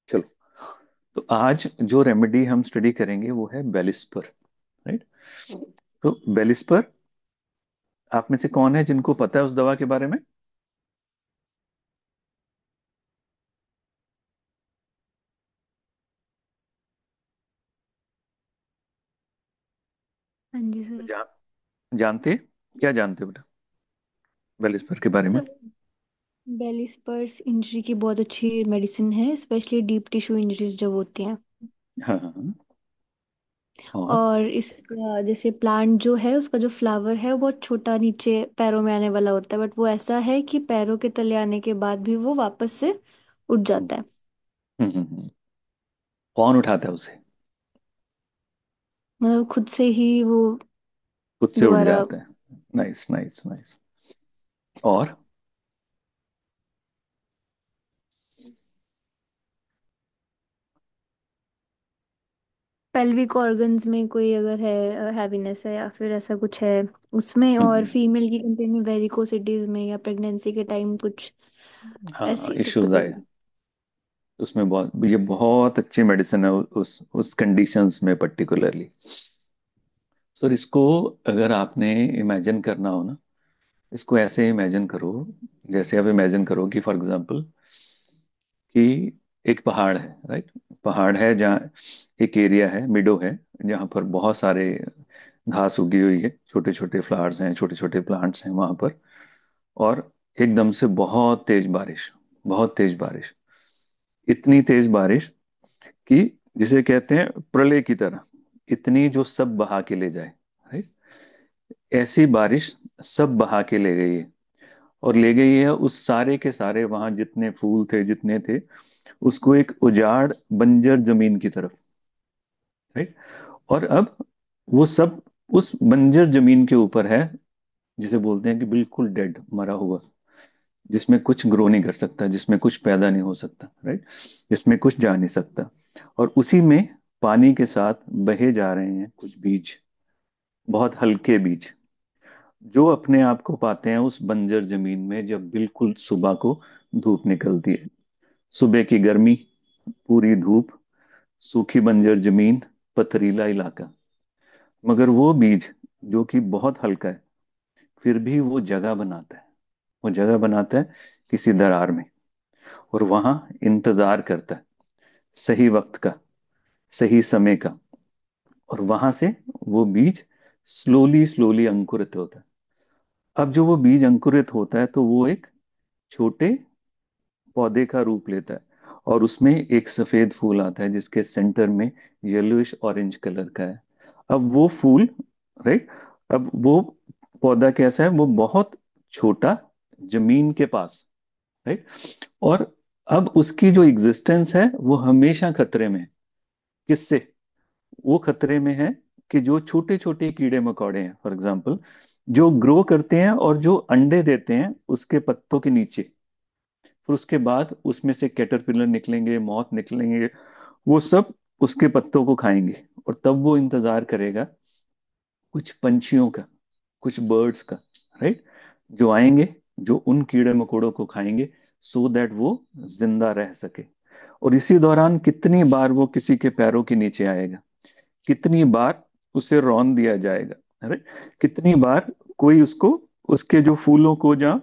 चलो, तो आज जो रेमेडी हम स्टडी करेंगे वो है बेलिस्पर। राइट। तो बेलिस्पर, आप में से कौन है जिनको पता है उस दवा के बारे में? हाँ जी सर। जा, जानते? क्या जानते हो बेटा बेलिस्पर के बारे में? सर, बेली स्पर्स इंजरी की बहुत अच्छी मेडिसिन है, स्पेशली डीप टिश्यू इंजरीज जब होती हैं। हाँ हाँ हाँ। और और इसका जैसे प्लांट जो है, उसका जो फ्लावर है वो बहुत छोटा नीचे पैरों में आने वाला होता है, बट वो ऐसा है कि पैरों के तले आने के बाद भी वो वापस से उठ जाता है। कौन उठाता है उसे? मतलब खुद से ही वो खुद से उड़ दोबारा। जाता है। Nice nice nice. और पेल्विक ऑर्गन्स में कोई अगर है, हैवीनेस है या फिर ऐसा कुछ है उसमें, और हम्म, फीमेल की कंटेन में वेरिकोसिटीज में या प्रेगनेंसी के टाइम कुछ हाँ, ऐसी इश्यूज दिक्कतें आए हुई। उसमें। ये बहुत अच्छी मेडिसिन है उस कंडीशंस में पर्टिकुलरली। सर, इसको अगर आपने इमेजिन करना हो ना, इसको ऐसे इमेजिन करो। जैसे आप इमेजिन करो कि फॉर एग्जांपल कि एक पहाड़ है, राइट। पहाड़ है जहाँ एक एरिया है, मिडो है, जहाँ पर बहुत सारे घास उगी हुई है, छोटे छोटे फ्लावर्स हैं, छोटे छोटे प्लांट्स हैं वहां पर। और एकदम से बहुत तेज बारिश, बहुत तेज बारिश, इतनी तेज बारिश कि जिसे कहते हैं प्रलय की तरह, इतनी जो सब बहा के ले जाए। राइट। ऐसी बारिश सब बहा के ले गई है। और ले गई है उस सारे के सारे वहां जितने फूल थे, जितने थे, उसको एक उजाड़ बंजर जमीन की तरफ। राइट। और अब वो सब उस बंजर जमीन के ऊपर है, जिसे बोलते हैं कि बिल्कुल डेड, मरा हुआ, जिसमें कुछ ग्रो नहीं कर सकता, जिसमें कुछ पैदा नहीं हो सकता। राइट। जिसमें कुछ जा नहीं सकता। और उसी में पानी के साथ बहे जा रहे हैं कुछ बीज, बहुत हल्के बीज, जो अपने आप को पाते हैं उस बंजर जमीन में जब बिल्कुल सुबह को धूप निकलती है। सुबह की गर्मी, पूरी धूप, सूखी बंजर जमीन, पथरीला इलाका। मगर वो बीज जो कि बहुत हल्का है, फिर भी वो जगह बनाता है। वो जगह बनाता है किसी दरार में, और वहां इंतजार करता है सही वक्त का, सही समय का। और वहां से वो बीज स्लोली स्लोली अंकुरित होता है। अब जो वो बीज अंकुरित होता है तो वो एक छोटे पौधे का रूप लेता है। और उसमें एक सफेद फूल आता है जिसके सेंटर में येलोइश ऑरेंज कलर का है। अब वो फूल, राइट, अब वो पौधा कैसा है? वो बहुत छोटा, जमीन के पास, राइट। और अब उसकी जो एग्जिस्टेंस है वो हमेशा खतरे में है। किससे? वो खतरे में है कि जो छोटे छोटे कीड़े मकोड़े हैं, फॉर एग्जाम्पल, जो ग्रो करते हैं और जो अंडे देते हैं उसके पत्तों के नीचे, फिर उसके बाद उसमें से कैटरपिलर निकलेंगे, मॉथ निकलेंगे, वो सब उसके पत्तों को खाएंगे। और तब वो इंतजार करेगा कुछ पंछियों का, कुछ बर्ड्स का, राइट, जो आएंगे, जो उन कीड़े मकोड़ों को खाएंगे, सो दैट वो जिंदा रह सके। और इसी दौरान कितनी बार वो किसी के पैरों के नीचे आएगा, कितनी बार उसे रौंद दिया जाएगा, राइट, कितनी बार कोई उसको, उसके जो फूलों को, जहाँ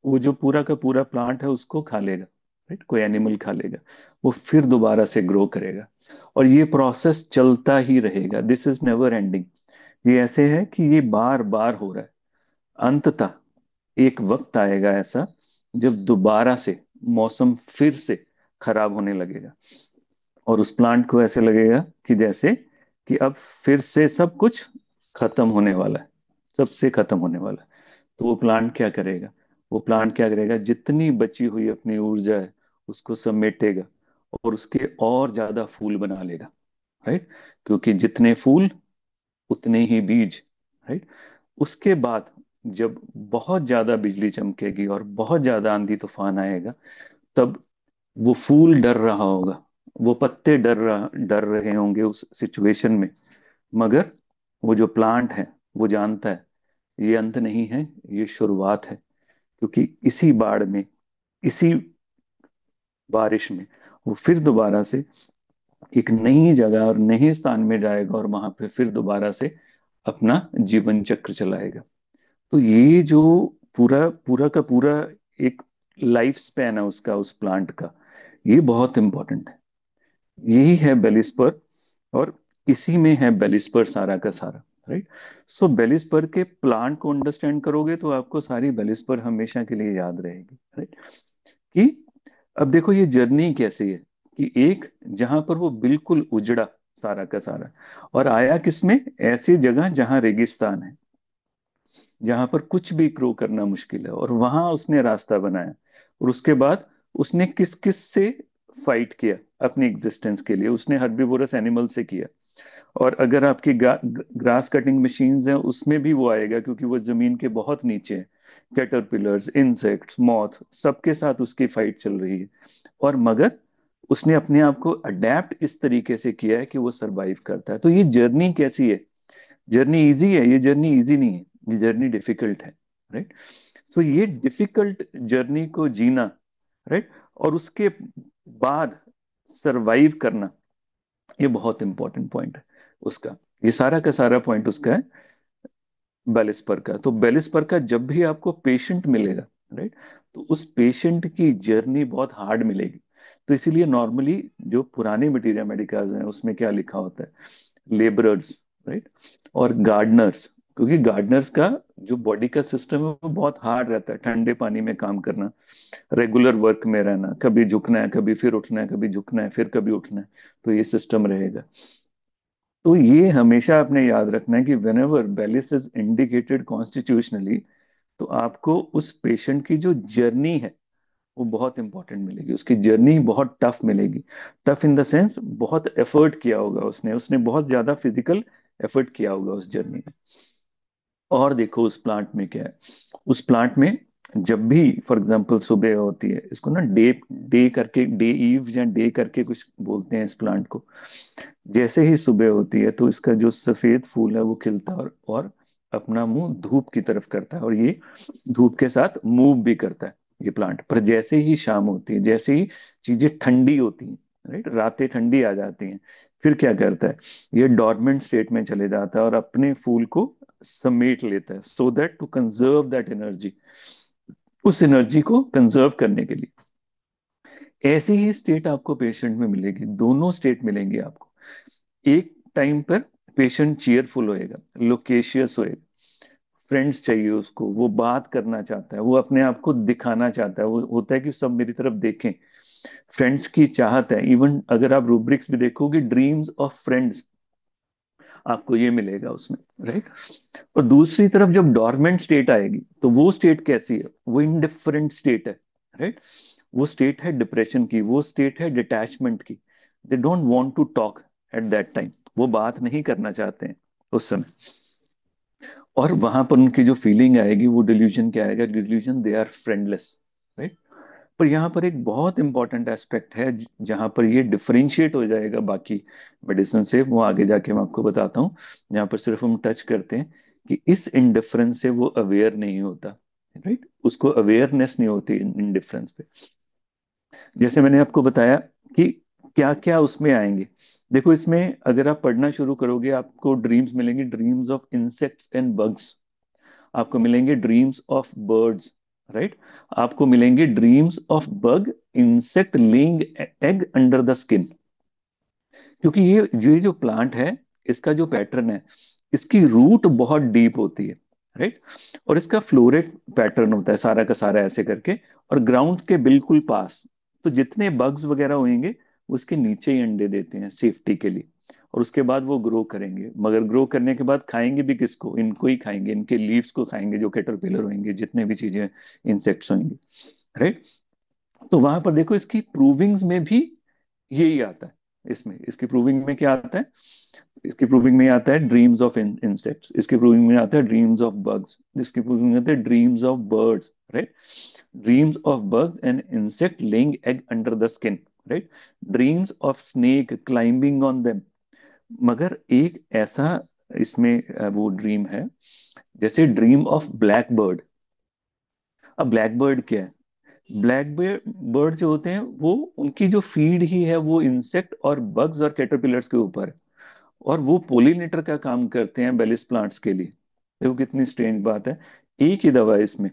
वो जो पूरा का पूरा प्लांट है उसको खा लेगा, राइट, कोई एनिमल खा लेगा, वो फिर दोबारा से ग्रो करेगा। और ये प्रोसेस चलता ही रहेगा, दिस इज नेवर एंडिंग। ये ऐसे है कि ये बार बार हो रहा है। अंततः एक वक्त आएगा ऐसा जब दोबारा से मौसम फिर से खराब होने लगेगा, और उस प्लांट को ऐसे लगेगा कि जैसे कि अब फिर से सब कुछ खत्म होने वाला है, सबसे खत्म होने वाला है। तो वो प्लांट क्या करेगा? वो प्लांट क्या करेगा? जितनी बची हुई अपनी ऊर्जा है उसको समेटेगा, और उसके और ज्यादा फूल बना लेगा, राइट। क्योंकि जितने फूल उतने ही बीज, राइट। उसके बाद जब बहुत ज्यादा बिजली चमकेगी और बहुत ज्यादा आंधी तूफान आएगा, तब वो फूल डर रहा होगा, वो पत्ते डर रहे होंगे उस सिचुएशन में। मगर वो जो प्लांट है वो जानता है ये अंत नहीं है, ये शुरुआत है। क्योंकि इसी बाढ़ में, इसी बारिश में वो फिर दोबारा से एक नई जगह और नए स्थान में जाएगा और वहां पे फिर दोबारा से अपना जीवन चक्र चलाएगा। तो ये जो पूरा पूरा का पूरा एक लाइफ स्पैन है उसका, उस प्लांट का, ये बहुत इंपॉर्टेंट है। यही है बेलिस्पर, और इसी में है बेलिस्पर सारा का सारा। राइट। सो बेलिस्पर के प्लांट को अंडरस्टैंड करोगे तो आपको सारी बेलिस्पर हमेशा के लिए याद रहेगी। राइट। कि अब देखो ये जर्नी कैसी है, कि एक जहां पर वो बिल्कुल उजड़ा सारा का सारा, और आया किसमें, ऐसी जगह जहां रेगिस्तान है, जहां पर कुछ भी ग्रो करना मुश्किल है, और वहां उसने रास्ता बनाया। और उसके बाद उसने किस किस से फाइट किया अपनी एग्जिस्टेंस के लिए, उसने हर्बीवोरस एनिमल से किया। और अगर आपकी ग्रास कटिंग मशीन्स हैं उसमें भी वो आएगा, क्योंकि वो जमीन के बहुत नीचे है। कैटरपिलर्स, इंसेक्ट्स, मॉथ, सबके साथ उसकी फाइट चल रही है। और मगर उसने अपने आप को अडेप्ट इस तरीके से किया है कि वो सरवाइव करता है। तो ये जर्नी कैसी है, जर्नी इजी है, ये जर्नी इजी नहीं है, ये जर्नी डिफिकल्ट है। राइट। सो ये डिफिकल्ट जर्नी को जीना, राइट, और उसके बाद सरवाइव करना, ये बहुत इंपॉर्टेंट पॉइंट है उसका। ये सारा का सारा पॉइंट उसका है बेलिस्पर का। तो बेलिस्पर का जब भी आपको पेशेंट मिलेगा, राइट, तो उस पेशेंट की जर्नी बहुत हार्ड मिलेगी। तो इसीलिए नॉर्मली जो पुराने मटीरिया मेडिकाज हैं उसमें क्या लिखा होता है, लेबरर्स, राइट, और गार्डनर्स। क्योंकि गार्डनर्स का जो बॉडी का सिस्टम है वो बहुत हार्ड रहता है, ठंडे पानी में काम करना, रेगुलर वर्क में रहना, कभी झुकना है, कभी फिर उठना है, कभी झुकना है, फिर कभी उठना है। तो ये सिस्टम रहेगा। तो ये हमेशा आपने याद रखना है कि whenever Bellis is indicated constitutionally, तो आपको उस पेशेंट की जो जर्नी है वो बहुत इंपॉर्टेंट मिलेगी, उसकी जर्नी बहुत टफ मिलेगी। टफ इन द सेंस बहुत एफर्ट किया होगा उसने उसने बहुत ज्यादा फिजिकल एफर्ट किया होगा उस जर्नी में। और देखो उस प्लांट में क्या है, उस प्लांट में जब भी फॉर एग्जांपल सुबह होती है, इसको ना डे डे करके, डे ईव या डे करके कुछ बोलते हैं इस प्लांट को। जैसे ही सुबह होती है तो इसका जो सफेद फूल है वो खिलता है, और अपना मुंह धूप की तरफ करता है, और ये धूप के साथ मूव भी करता है ये प्लांट। पर जैसे ही शाम होती है, जैसे ही चीजें ठंडी होती हैं, राइट, रातें ठंडी आ जाती हैं, फिर क्या करता है, ये डॉर्मेंट स्टेट में चले जाता है और अपने फूल को समेट लेता है, so that to conserve that energy, उस एनर्जी को कंजर्व करने के लिए। ऐसी ही स्टेट आपको पेशेंट में मिलेगी, दोनों स्टेट मिलेंगे आपको। एक टाइम पर पेशेंट चीयरफुल होएगा, लोकेशियस होएगा, फ्रेंड्स चाहिए उसको, वो बात करना चाहता है, वो अपने आप को दिखाना चाहता है, वो होता है कि सब मेरी तरफ देखें, फ्रेंड्स की चाहत है। इवन अगर आप रूब्रिक्स भी देखोगे, ड्रीम्स ऑफ फ्रेंड्स, आपको ये मिलेगा उसमें। राइट। और दूसरी तरफ जब डॉर्मेंट स्टेट आएगी तो वो स्टेट कैसी है, वो इनडिफरेंट स्टेट है। राइट। वो स्टेट है डिप्रेशन की, वो स्टेट है डिटैचमेंट की। They don't want to talk at that time, वो बात नहीं करना चाहते हैं उस समय। और वहां पर उनकी जो फीलिंग आएगी, वो डिल्यूजन क्या आएगा, डिल्यूजन दे आर फ्रेंडलेस। राइट। पर यहाँ पर एक बहुत इंपॉर्टेंट एस्पेक्ट है जहां पर ये डिफरेंशिएट हो जाएगा बाकी मेडिसिन से, वो आगे जाके मैं आपको बताता हूँ। यहाँ पर सिर्फ हम टच करते हैं कि इस इनडिफरेंस से वो अवेयर नहीं होता। राइट। उसको अवेयरनेस नहीं होती इनडिफरेंस पे। जैसे मैंने आपको बताया कि क्या क्या उसमें आएंगे। देखो इसमें अगर आप पढ़ना शुरू करोगे, आपको ड्रीम्स मिलेंगे, dreams of insects and bugs, आपको मिलेंगे ड्रीम्स ऑफ बर्ड्स, राइट, आपको मिलेंगे dreams of bug, insect laying egg under the skin. क्योंकि ये जो प्लांट है, इसका जो पैटर्न है, इसकी रूट बहुत डीप होती है। राइट। और इसका फ्लोरेट पैटर्न होता है सारा का सारा ऐसे करके, और ग्राउंड के बिल्कुल पास। तो जितने बग्स वगैरह होंगे उसके नीचे ही अंडे देते हैं सेफ्टी के लिए। और उसके बाद वो ग्रो करेंगे, मगर ग्रो करने के बाद खाएंगे भी किसको, इनको ही खाएंगे, इनके लीव्स को खाएंगे, जो कैटरपिलर होंगे, जितने भी चीजें इंसेक्ट्स होंगे। राइट। तो वहां पर देखो इसकी प्रूविंग्स में भी यही आता है। इसमें इसकी प्रूविंग में क्या आता है, इसकी प्रूविंग में आता है ड्रीम्स ऑफ इंसेक्ट्स, इसकी प्रूविंग में आता है ड्रीम्स ऑफ बग्स, इसकी प्रूविंग में आता है dreams of birds. Right. Dreams of bugs and insect laying egg under the skin. Right. Dreams of snake climbing on them. मगर एक ऐसा इसमें वो ड्रीम है, जैसे ड्रीम ऑफ ब्लैक बर्ड। अब ब्लैक बर्ड क्या है, ब्लैक बर्ड जो होते हैं वो, उनकी जो फीड ही है वो इंसेक्ट और बग्स और कैटरपिलर्स के ऊपर है, और वो पोलिनेटर का काम करते हैं बेलिस प्लांट्स के लिए। देखो कितनी स्ट्रेंज बात है। एक ही दवा है इसमें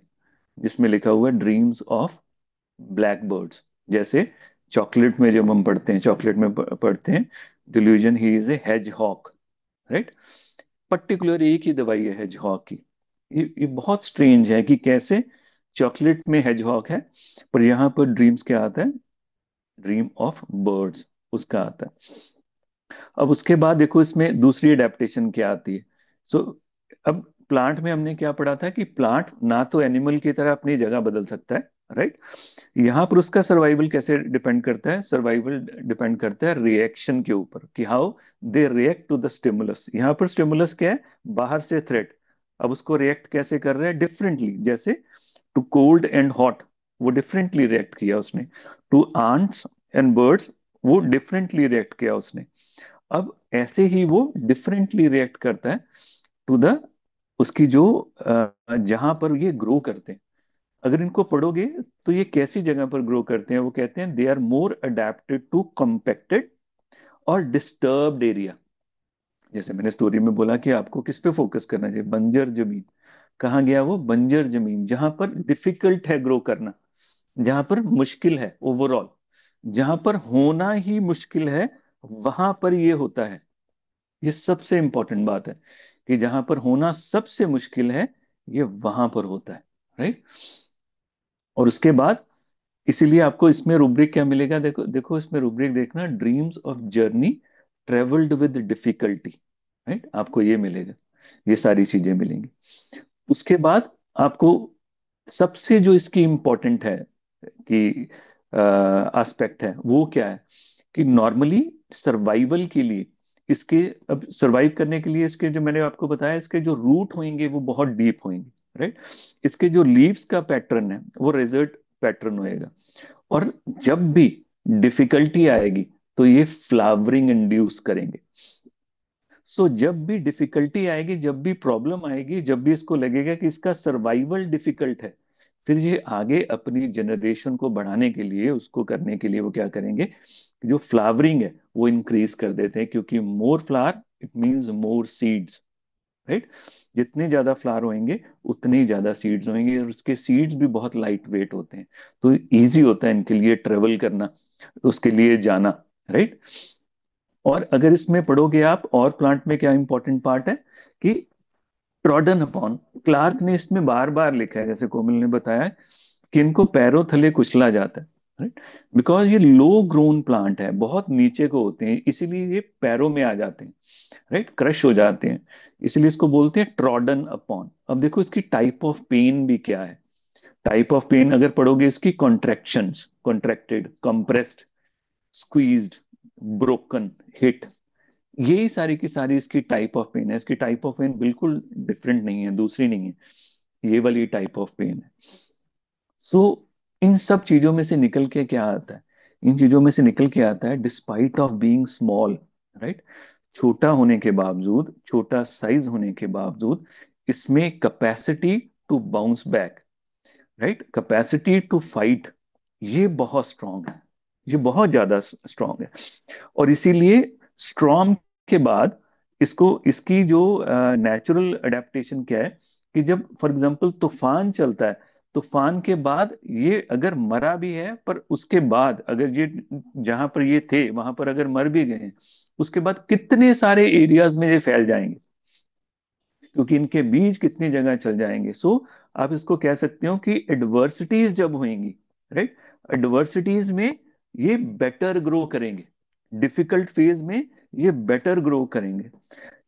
जिसमें लिखा हुआ है ड्रीम्स ऑफ ब्लैक बर्ड्स। जैसे चॉकलेट में जब हम पढ़ते हैं, चॉकलेट में पढ़ते हैं delusion he is a hedgehog, right. Particular एक ही दवाई है हेजहॉग की। ये बहुत स्ट्रेंज है कि कैसे चॉकलेट में हेजहॉग है, पर यहाँ पर ड्रीम्स क्या आता है, ड्रीम ऑफ बर्ड्स उसका आता है। अब उसके बाद देखो इसमें दूसरी अडेप्टेशन क्या आती है। सो अब प्लांट में हमने क्या पढ़ा था कि प्लांट ना तो एनिमल की तरह अपनी जगह बदल सकता है, राइट। यहाँ पर उसका सर्वाइवल कैसे डिपेंड करता है, सर्वाइवल डिपेंड करता है रिएक्शन के ऊपर, कि how they react to the stimulus. यहाँ पर स्टिमुलस क्या है, बाहर से थ्रेट। अब उसको रिएक्ट कैसे कर रहे हैं डिफरेंटली, जैसे टू कोल्ड एंड हॉट वो डिफरेंटली रिएक्ट किया उसने, टू आंट्स एंड बर्ड्स वो डिफरेंटली रिएक्ट किया उसने। अब ऐसे ही वो डिफरेंटली रिएक्ट करता है टू द उसकी जो जहां पर ये ग्रो करते हैं। अगर इनको पढ़ोगे तो ये कैसी जगह पर ग्रो करते हैं, वो कहते हैं they are more adapted to compacted और डिस्टर्ब्ड एरिया। जैसे मैंने स्टोरी में बोला कि आपको किस पे फोकस करना चाहिए, बंजर जमीन। कहाँ गया वो, बंजर जमीन, जहां पर डिफिकल्ट है ग्रो करना, जहां पर मुश्किल है ओवरऑल, जहां पर होना ही मुश्किल है, वहां पर ये होता है। ये सबसे इंपॉर्टेंट बात है कि जहां पर होना सबसे मुश्किल है, ये वहां पर होता है, राइट। और उसके बाद इसीलिए आपको इसमें रूब्रिक क्या मिलेगा, देखो देखो इसमें रूब्रिक देखना, dreams of journey travelled with difficulty, right, आपको ये मिलेगा, ये सारी चीजें मिलेंगी। उसके बाद आपको सबसे जो इसकी इम्पोर्टेंट है कि एस्पेक्ट है वो क्या है, कि नॉर्मली सर्वाइवल के लिए इसके, अब सर्वाइव करने के लिए इसके जो मैंने आपको बताया, इसके जो रूट होंगे वो बहुत डीप होंगे, राइट। इसके जो लीव्स का पैटर्न है वो रेजर्ट पैटर्न होएगा। और जब भी डिफिकल्टी आएगी तो ये फ्लावरिंग इंड्यूस करेंगे। सो जब भी डिफिकल्टी आएगी, जब भी प्रॉब्लम आएगी, जब भी इसको लगेगा कि इसका सर्वाइवल डिफिकल्ट है, फिर ये आगे अपनी जनरेशन को बढ़ाने के लिए, उसको करने के लिए वो क्या करेंगे, जो फ्लावरिंग है वो इंक्रीज कर देते हैं, क्योंकि more flower it means more seeds, right. जितने ज्यादा फ्लावर होंगे उतने ही ज्यादा सीड्स होंगे, और उसके सीड्स भी बहुत लाइट वेट होते हैं, तो इजी होता है इनके लिए ट्रेवल करना, उसके लिए जाना, राइट। और अगर इसमें पढ़ोगे आप और प्लांट में क्या इंपॉर्टेंट पार्ट है कि ट्रॉडन अपॉन, क्लार्क ने इसमें बार बार लिखा है, जैसे कोमल ने बताया कि इनको पैरों तले कुचला जाता है, राइट। बिकॉज ये लो ग्रोन प्लांट है, बहुत नीचे को होते हैं, इसीलिए ये पैरों में आ जाते हैं, राइट, क्रश हो जाते हैं, इसलिए इसको बोलते हैं ट्रॉडन अपॉन। अब देखो इसकी टाइप ऑफ पेन भी क्या है। टाइप ऑफ पेन अगर पढ़ोगे इसकी, contractions, contracted, compressed, squeezed, broken, hit, यही सारी की सारी इसकी टाइप ऑफ पेन है। इसकी टाइप ऑफ पेन बिल्कुल डिफरेंट नहीं है, दूसरी नहीं है, ये वाली टाइप ऑफ पेन है। सो इन सब चीजों में से निकल के क्या आता है, इन चीजों में से निकल के आता है despite of being small, right, छोटा होने के बावजूद, छोटा साइज होने के बावजूद, इसमें capacity to bounce back, right, capacity to fight, ये बहुत स्ट्रांग है, ये बहुत ज्यादा स्ट्रांग है। और इसीलिए स्ट्रांग के बाद इसको, इसकी जो नेचुरल अडेप्टेशन क्या है, कि जब फॉर एग्जांपल तूफान चलता है, तूफान के बाद ये अगर मरा भी है, पर उसके बाद अगर ये जहां पर ये थे वहां पर अगर मर भी गए हैं, उसके बाद कितने सारे एरियाज में ये फैल जाएंगे, क्योंकि इनके बीज कितनी जगह चल जाएंगे। सो आप इसको कह सकते हो कि एडवर्सिटीज जब होंगी, राइट, एडवर्सिटीज में ये बेटर ग्रो करेंगे, डिफिकल्ट फेज में ये बेटर ग्रो करेंगे।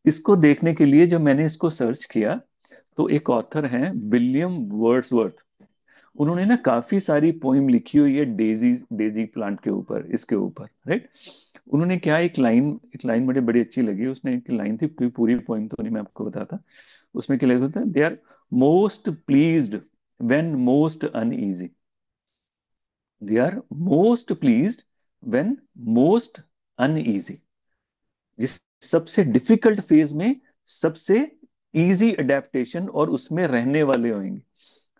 इसको देखने के लिए जब मैंने इसको सर्च किया, तो एक ऑथर हैं विलियम वर्ड्सवर्थ, उन्होंने ना काफी सारी पोइम लिखी हुई है डेजी, डेजी प्लांट के ऊपर, इसके ऊपर, राइट। उन्होंने क्या, एक लाइन मुझे बड़ी अच्छी लगी, उसने एक लाइन थी, पूरी पूरी पोइम तो नहीं मैं आपको बताता। उसमें क्या लिखा होता है, they are most pleased when most uneasy, they are most pleased when most uneasy, जिस सबसे डिफिकल्ट फेज में सबसे इजी अडेप्टेशन और उसमें रहने वाले होंगे।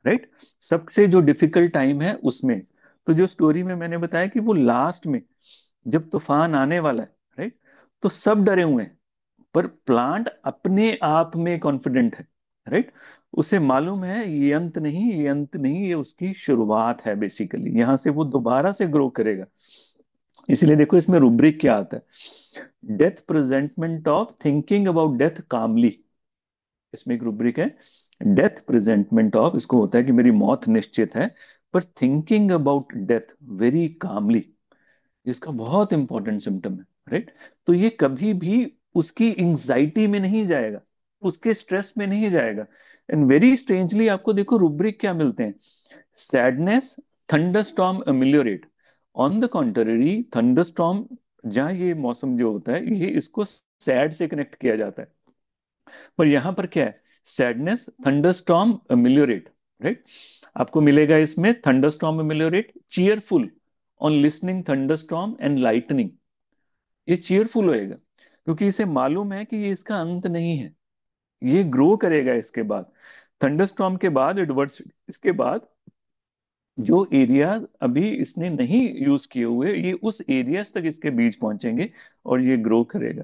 राइट। सबसे जो डिफिकल्ट टाइम है उसमें। तो जो स्टोरी में मैंने बताया कि वो लास्ट में जब तूफान आने वाला है, राइट, तो सब डरे हुए हैं, पर प्लांट अपने आप में कॉन्फिडेंट है, राइट। उसे मालूम है ये अंत नहीं, ये अंत नहीं, ये उसकी शुरुआत है बेसिकली, यहां से वो दोबारा से ग्रो करेगा। इसलिए देखो इसमें रुब्रिक क्या आता है, death presentment of thinking about death calmly. इसमें एक रुब्रिक है, डेथ प्रेजेंटमेंट ऑफ, इसको होता है कि मेरी मौत निश्चित है, पर thinking about death very calmly, इसका बहुत इंपॉर्टेंट सिम्टम है, राइट। तो ये कभी भी उसकी एंजाइटी में नहीं जाएगा, उसके स्ट्रेस में नहीं जाएगा। एंड वेरी स्ट्रेंजली आपको देखो रुब्रिक क्या मिलते हैं, sadness, thunderstorm ameliorate. On the contrary thunderstorm, जहाँ ये मौसम जो होता है ये इसको सैड से कनेक्ट किया जाता है, पर यहां पर क्या है, सैडनेस, थंडरस्टॉर्म अमिलियोरेट, राइट। आपको मिलेगा इसमें thunderstorm ameliorate, cheerful on listening thunderstorm and lightning. ये चीयरफुल होएगा क्योंकि इसे मालूम है कि ये इसका अंत नहीं है, ये ग्रो करेगा इसके बाद। थंडरस्टॉर्म के बाद एडवर्स, इसके बाद जो एरिया अभी इसने नहीं यूज किए हुए, ये उस एरियाज तक इसके बीज पहुंचेंगे और ये ग्रो करेगा।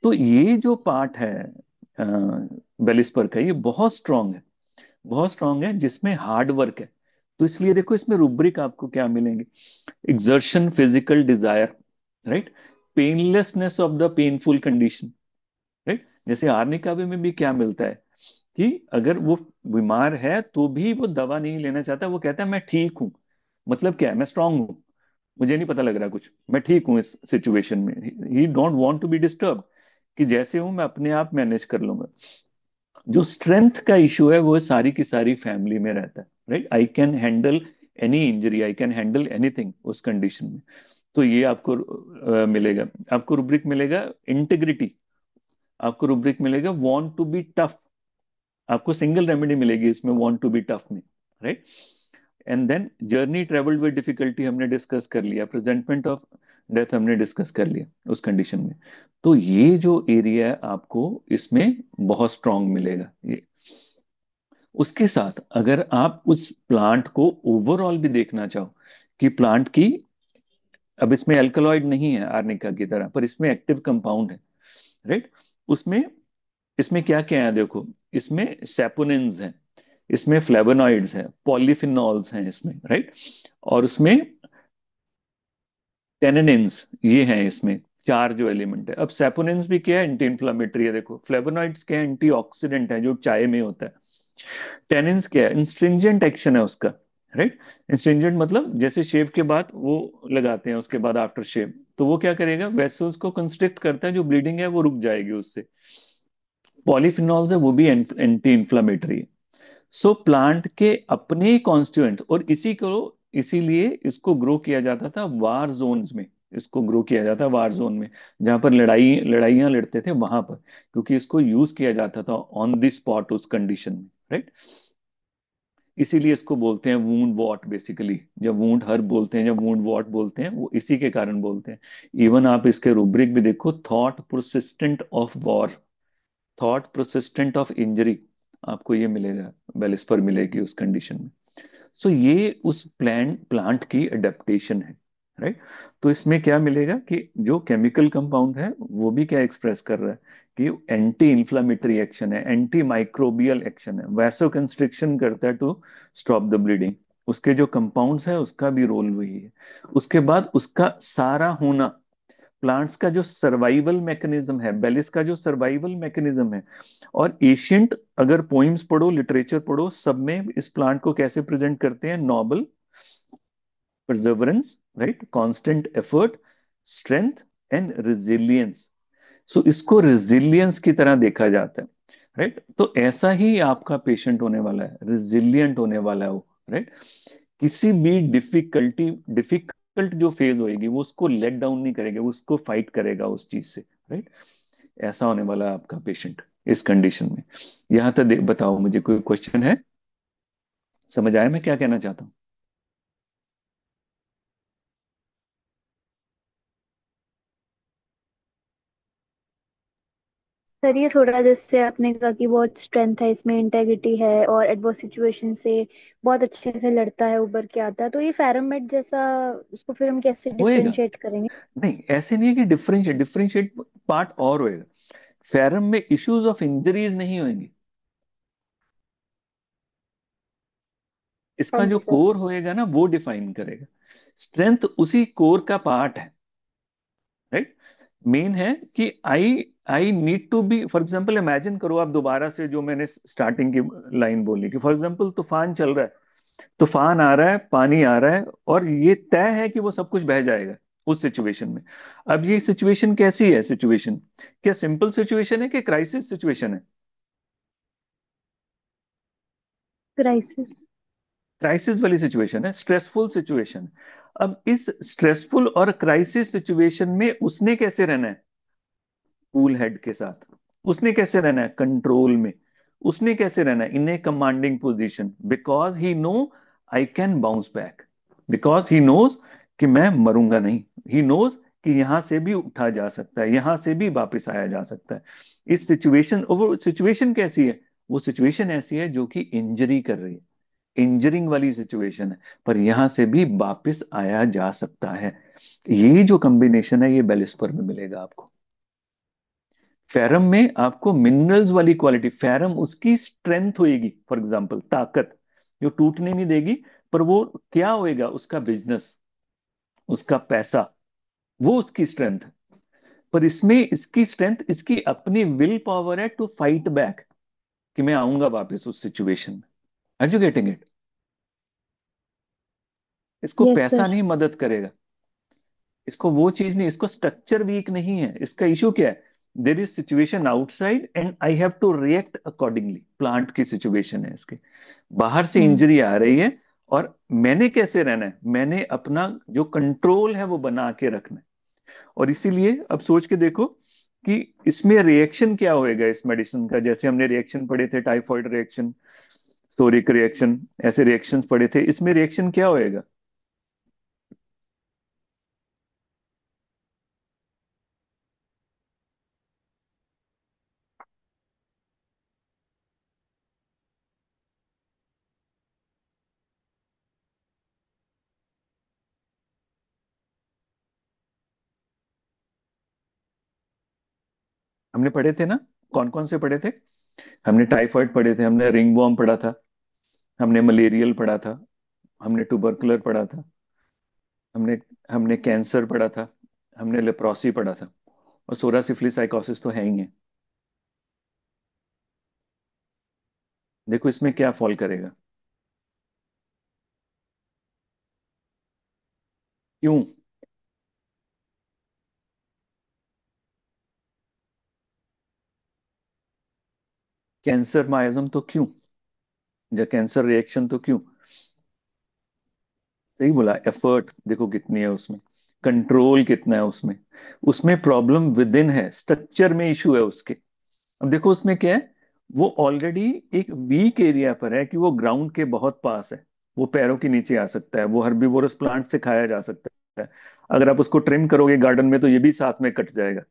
तो ये जो पार्ट है बेलिस्पर का, ये बहुत स्ट्रांग है, बहुत स्ट्रांग है, जिसमें हार्ड वर्क है। तो इसलिए देखो इसमें रुब्रिक आपको क्या मिलेंगे, exertion, physical desire, right, painlessness of the painful condition, right. जैसे आर्निका में भी क्या मिलता है कि अगर वो बीमार है तो भी वो दवा नहीं लेना चाहता, वो कहता है मैं ठीक हूं। मतलब क्या है, मैं स्ट्रांग हूं, मुझे नहीं पता लग रहा कुछ, मैं ठीक हूं इस सिचुएशन में, he don't want to be disturb, कि जैसे हूं मैं अपने आप मैनेज कर लूंगा। जो स्ट्रेंथ का इशू है वो सारी की सारी फैमिली में रहता है, right. I can handle any injury, I can handle anything उस कंडीशन में। तो ये आपको मिलेगा। आपको रुब्रिक मिलेगा इंटीग्रिटी, आपको रुब्रिक मिलेगा वांट टू बी टफ, आपको सिंगल रेमेडी मिलेगी इसमें वांट टू बी टफ में, right. And then journey travelled with difficulty हमने डिस्कस कर लिया, प्रेजेंटमेंट ऑफ डेथ हमने डिस्कस कर लिया उस कंडीशन में। तो ये जो एरिया है आपको इसमें बहुत स्ट्रांग मिलेगा ये। उसके साथ अगर आप उस प्लांट को ओवरऑल भी देखना चाहो कि प्लांट की, अब इसमें एल्कलॉइड नहीं है आर्निका की तरह, पर इसमें एक्टिव कंपाउंड है, राइट। उसमें, इसमें क्या क्या है देखो, इसमें सेपोनिन्स हैं, इसमें फ्लेवोनॉइड्स हैं, पॉलीफिनॉल्स हैं इसमें, राइट। और उसमें टेनिन्स, ये हैं इसमें चार जो एलिमेंट है। अब सेपोनिन्स भी क्या है, एंटी इन्फ्लामेटरी है, देखो फ्लेवोनॉइड्स क्या है, एंटीऑक्सीडेंट है जो चाय में होता है। टेनिन्स क्या है, इंस्ट्रिंजेंट एक्शन है उसका, राइट। इंस्ट्रिंजेंट मतलब जैसे शेव के बाद वो लगाते हैं उसके बाद आफ्टर शेव, तो वो क्या करेगा, वेसल्स को कंस्ट्रिक्ट करता है, जो ब्लीडिंग है वो रुक जाएगी उससे। पॉलीफिनॉल्स है वो भी एंटी इन्फ्लामेटरी है। सो प्लांट के अपने कॉन्स्टिट्यूएंट, और इसी को, इसीलिए इसको ग्रो किया जाता था वार जोन्स में, इसको ग्रो किया जाता है वार जोन में, जहां पर लड़ाइयां लड़ते थे वहां पर, क्योंकि इसको यूज किया जाता था ऑन द स्पॉट उस कंडीशन में, राइट। इसीलिए इसको बोलते हैं वूंड वॉट बेसिकली, जब वूंड हर्ब बोलते हैं, जब वूंड वॉट बोलते हैं, वो इसी के कारण बोलते हैं। इवन आप इसके रूब्रिक भी देखो, thought persistent of war, thought persistent of injury, आपको ये मिलेगा, बेलिस्पर मिलेगी उस कंडीशन में। सो ये उस प्लांट की अडेप्टेशन है, राइट। तो इसमें क्या मिलेगा कि जो केमिकल कंपाउंड है वो भी क्या एक्सप्रेस कर रहा है कि एंटी इन्फ्लामेटरी एक्शन है, एंटी माइक्रोबियल एक्शन है, वैसो कंस्ट्रिक्शन करता है टू स्टॉप द ब्लीडिंग। उसके जो कंपाउंड्स है उसका भी रोल वही है। उसके बाद उसका सारा होना, प्लांट्स का जो सर्वाइवल मैकेनिज्म है, बेलिस का जो सर्वाइवल मैकेनिज्म है, और एशियंट अगर पोइम्स पढ़ो, लिटरेचर पढ़ो, सब में इस प्लांट को कैसे प्रेजेंट करते हैं, noble, perseverance, right, constant effort, strength and resilience. So इसको रेजिलियंस की तरह देखा जाता है, राइट। तो ऐसा ही आपका पेशेंट होने वाला है, रेजिलियंट होने वाला है वो, राइट। किसी भी डिफिकल्ट जो फेज होएगी वो उसको लेट डाउन नहीं करेगा, वो उसको फाइट करेगा उस चीज से, राइट। ऐसा होने वाला है आपका पेशेंट इस कंडीशन में। यहां तक बताओ, मुझे कोई क्वेश्चन है, समझ आया मैं क्या कहना चाहता हूँ। सर ये थोड़ा जैसे आपने कहा कि बहुत स्ट्रेंथ है इसमें, इंटेग्रिटी है और एडवर्स सिचुएशन से बहुत अच्छे से लड़ता है, उबर के आता है, तो ये फेरोमेट जैसा, उसको फिर हम कैसे होएगा। डिफरेंशिएट करेंगे? नहीं, ऐसे नहीं है कि डिफरेंशिएट डिफरेंशिएट पार्ट और होएगा। फेरम में इश्यूज ऑफ इंजरीज नहीं होंगी। हाँ इसका जो जी सर। कोर होएगा ना, वो डिफाइन करेगा। स्ट्रेंथ उसी कोर का पार्ट है, राइट। मेन है कि I I need to be, for example imagine करो आप दोबारा से जो मैंने स्टार्टिंग की लाइन बोली, कि फॉर एग्जाम्पल तूफान चल रहा है, तूफान आ रहा है, पानी आ रहा है, और ये तय है कि वो सब कुछ बह जाएगा उस सिचुएशन में। अब ये सिचुएशन कैसी है? सिचुएशन क्या सिंपल सिचुएशन है कि क्राइसिस सिचुएशन है? क्राइसिस। क्राइसिस वाली सिचुएशन है, स्ट्रेसफुल सिचुएशन। अब इस स्ट्रेसफुल और क्राइसिस सिचुएशन में उसने कैसे रहना है? कूल हेड के साथ। उसने कैसे रहना है? कंट्रोल में। उसने कैसे रहना है? In a commanding position, because he know I can bounce back. Because he knows कि मैं मरूंगा नहीं। ही नोज कि यहां से भी उठा जा सकता है, यहां से भी वापस आया जा सकता है। इस सिचुएशन, वो सिचुएशन कैसी है? वो सिचुएशन ऐसी है जो कि इंजरी कर रही है, इंजरिंग वाली सिचुएशन है, पर यहां से भी वापस आया जा सकता है। ये जो कॉम्बिनेशन है, ये बेलिस्पर में मिलेगा आपको। फेरम में आपको मिनरल्स वाली क्वालिटी, फेरम उसकी स्ट्रेंथ होएगी, फॉर एग्जांपल ताकत, जो टूटने नहीं देगी। पर वो क्या होएगा? उसका बिजनेस, उसका पैसा, वो उसकी स्ट्रेंथ है। पर इसमें इसकी स्ट्रेंथ इसकी अपनी विल पावर है टू फाइट बैक, कि मैं आऊंगा वापस उस सिचुएशन में। Are you getting it? इसको यस पैसा सर। नहीं मदद करेगा, इसको वो चीज नहीं, इसको स्ट्रक्चर वीक नहीं है। इसका इशू क्या है? There is situation outside and I have to react accordingly. Plant की सिचुएशन है इसके, बाहर से हम्म। इंजरी आ रही है, और मैंने कैसे रहना है? मैंने अपना जो कंट्रोल है वो बना के रखना है। और इसीलिए अब सोच के देखो कि इसमें रिएक्शन क्या होएगा इस मेडिसिन का। जैसे हमने रिएक्शन पढ़े थे, टाइफॉइड रिएक्शन, सोरिक रिएक्शन, ऐसे रिएक्शंस पढ़े थे। इसमें रिएक्शन क्या होएगा? हमने पढ़े थे ना, कौन कौन से पढ़े थे? हमने टाइफाइड पढ़े थे, हमने रिंग वॉर्म पढ़ा था, हमने मलेरियल पढ़ा था, हमने ट्यूबरकुलर पढ़ा था, हमने हमने कैंसर पढ़ा था, हमने लेप्रोसी पढ़ा था, और सोरासिफिलिस साइकोसिस तो है ही है। देखो इसमें क्या फॉल करेगा। क्यों? कैंसर माइजम तो क्यों? या कैंसर रिएक्शन तो क्यों? सही बोला। एफर्ट देखो कितनी है उसमें, कंट्रोल कितना है उसमें। उसमें प्रॉब्लम विद इन है, स्ट्रक्चर में इशू है उसके। अब देखो उसमें क्या है, वो ऑलरेडी एक वीक एरिया पर है, कि वो ग्राउंड के बहुत पास है। वो पैरों के नीचे आ सकता है, वो हर्बीवोरस प्लांट से खाया जा सकता है। अगर आप उसको ट्रिम करोगे गार्डन में तो ये भी साथ में कट जाएगा।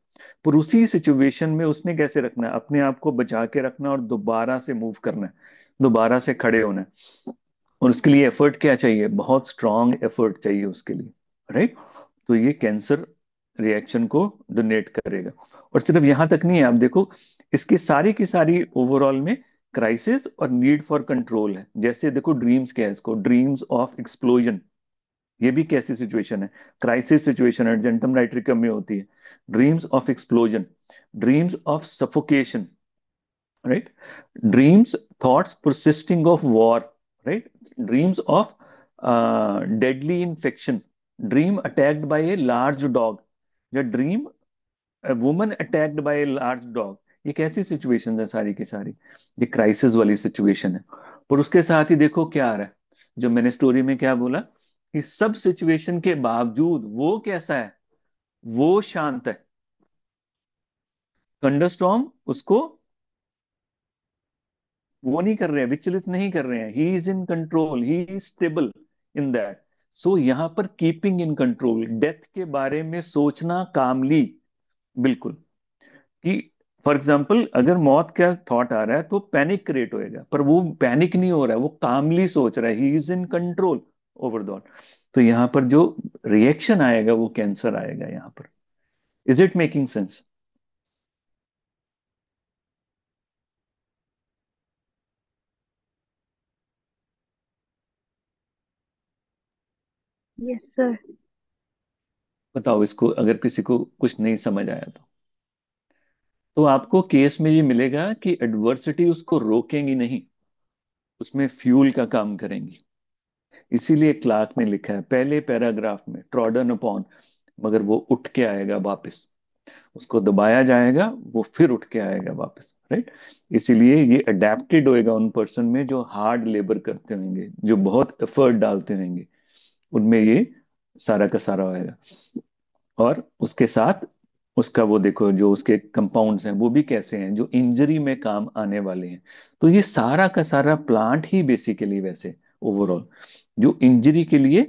पर उसी सिचुएशन में उसने कैसे रखना है? अपने आप को बचा के रखना, और दोबारा से मूव करना है, दोबारा से खड़े होना है। और उसके लिए एफर्ट क्या चाहिए? बहुत स्ट्रांग एफर्ट चाहिए उसके लिए, राइट। तो ये कैंसर रिएक्शन को डोनेट करेगा। और सिर्फ यहां तक नहीं है, आप देखो इसकी सारी की सारी ओवरऑल में क्राइसिस और नीड फॉर कंट्रोल है। जैसे देखो ड्रीम्स क्या है, इसको ड्रीम्स ऑफ एक्सप्लोजन, ये भी कैसी सिचुएशन है? क्राइसिस सिचुएशन, अर्जेंटम नाइट्रिकम में होती है। Dreams of explosion, dreams of suffocation, right? Dreams, thoughts persisting of war, right? Dreams of deadly infection, dream attacked by a large dog, या dream a woman attacked by a large dog। ये कैसी situation है सारी की सारी? ये crisis वाली situation है। और उसके साथ ही देखो क्या आ रहा है, जो मैंने स्टोरी में क्या बोला, कि सब सिचुएशन के बावजूद वो कैसा है? वो शांत है। थंडरस्टॉर्म उसको वो नहीं कर रहे हैं, विचलित नहीं कर रहे हैं। He is in control, he is stable in that. So यहां पर कीपिंग इन कंट्रोल, डेथ के बारे में सोचना कामली, बिल्कुल। कि फॉर एग्जाम्पल, अगर मौत का थॉट आ रहा है तो पैनिक क्रिएट होएगा, पर वो पैनिक नहीं हो रहा है, वो कामली सोच रहा है, ही is in control over the. तो यहाँ पर जो रिएक्शन आएगा वो कैंसर आएगा यहाँ पर। Is it making sense? Yes sir. बताओ इसको, अगर किसी को कुछ नहीं समझ आया तो आपको केस में ये मिलेगा कि एडवर्सिटी उसको रोकेंगी नहीं, उसमें फ्यूल का काम करेंगी। इसीलिए क्लार्क ने लिखा है पहले पैराग्राफ में, ट्रॉडन अपॉन, मगर वो उठ के आएगा वापस। उसको दबाया जाएगा, वो फिर उठ के आएगा वापस, राइट। इसीलिए ये अडेप्टेड होएगा उन पर्सन में जो हार्ड लेबर करते होंगे, जो बहुत एफर्ट डालते होंगे, उनमें ये सारा का सारा होएगा। और उसके साथ उसका वो देखो, जो उसके कंपाउंड्स हैं वो भी कैसे हैं, जो इंजरी में काम आने वाले हैं। तो ये सारा का सारा प्लांट ही बेसिकली वैसे ओवरऑल जो इंजरी के लिए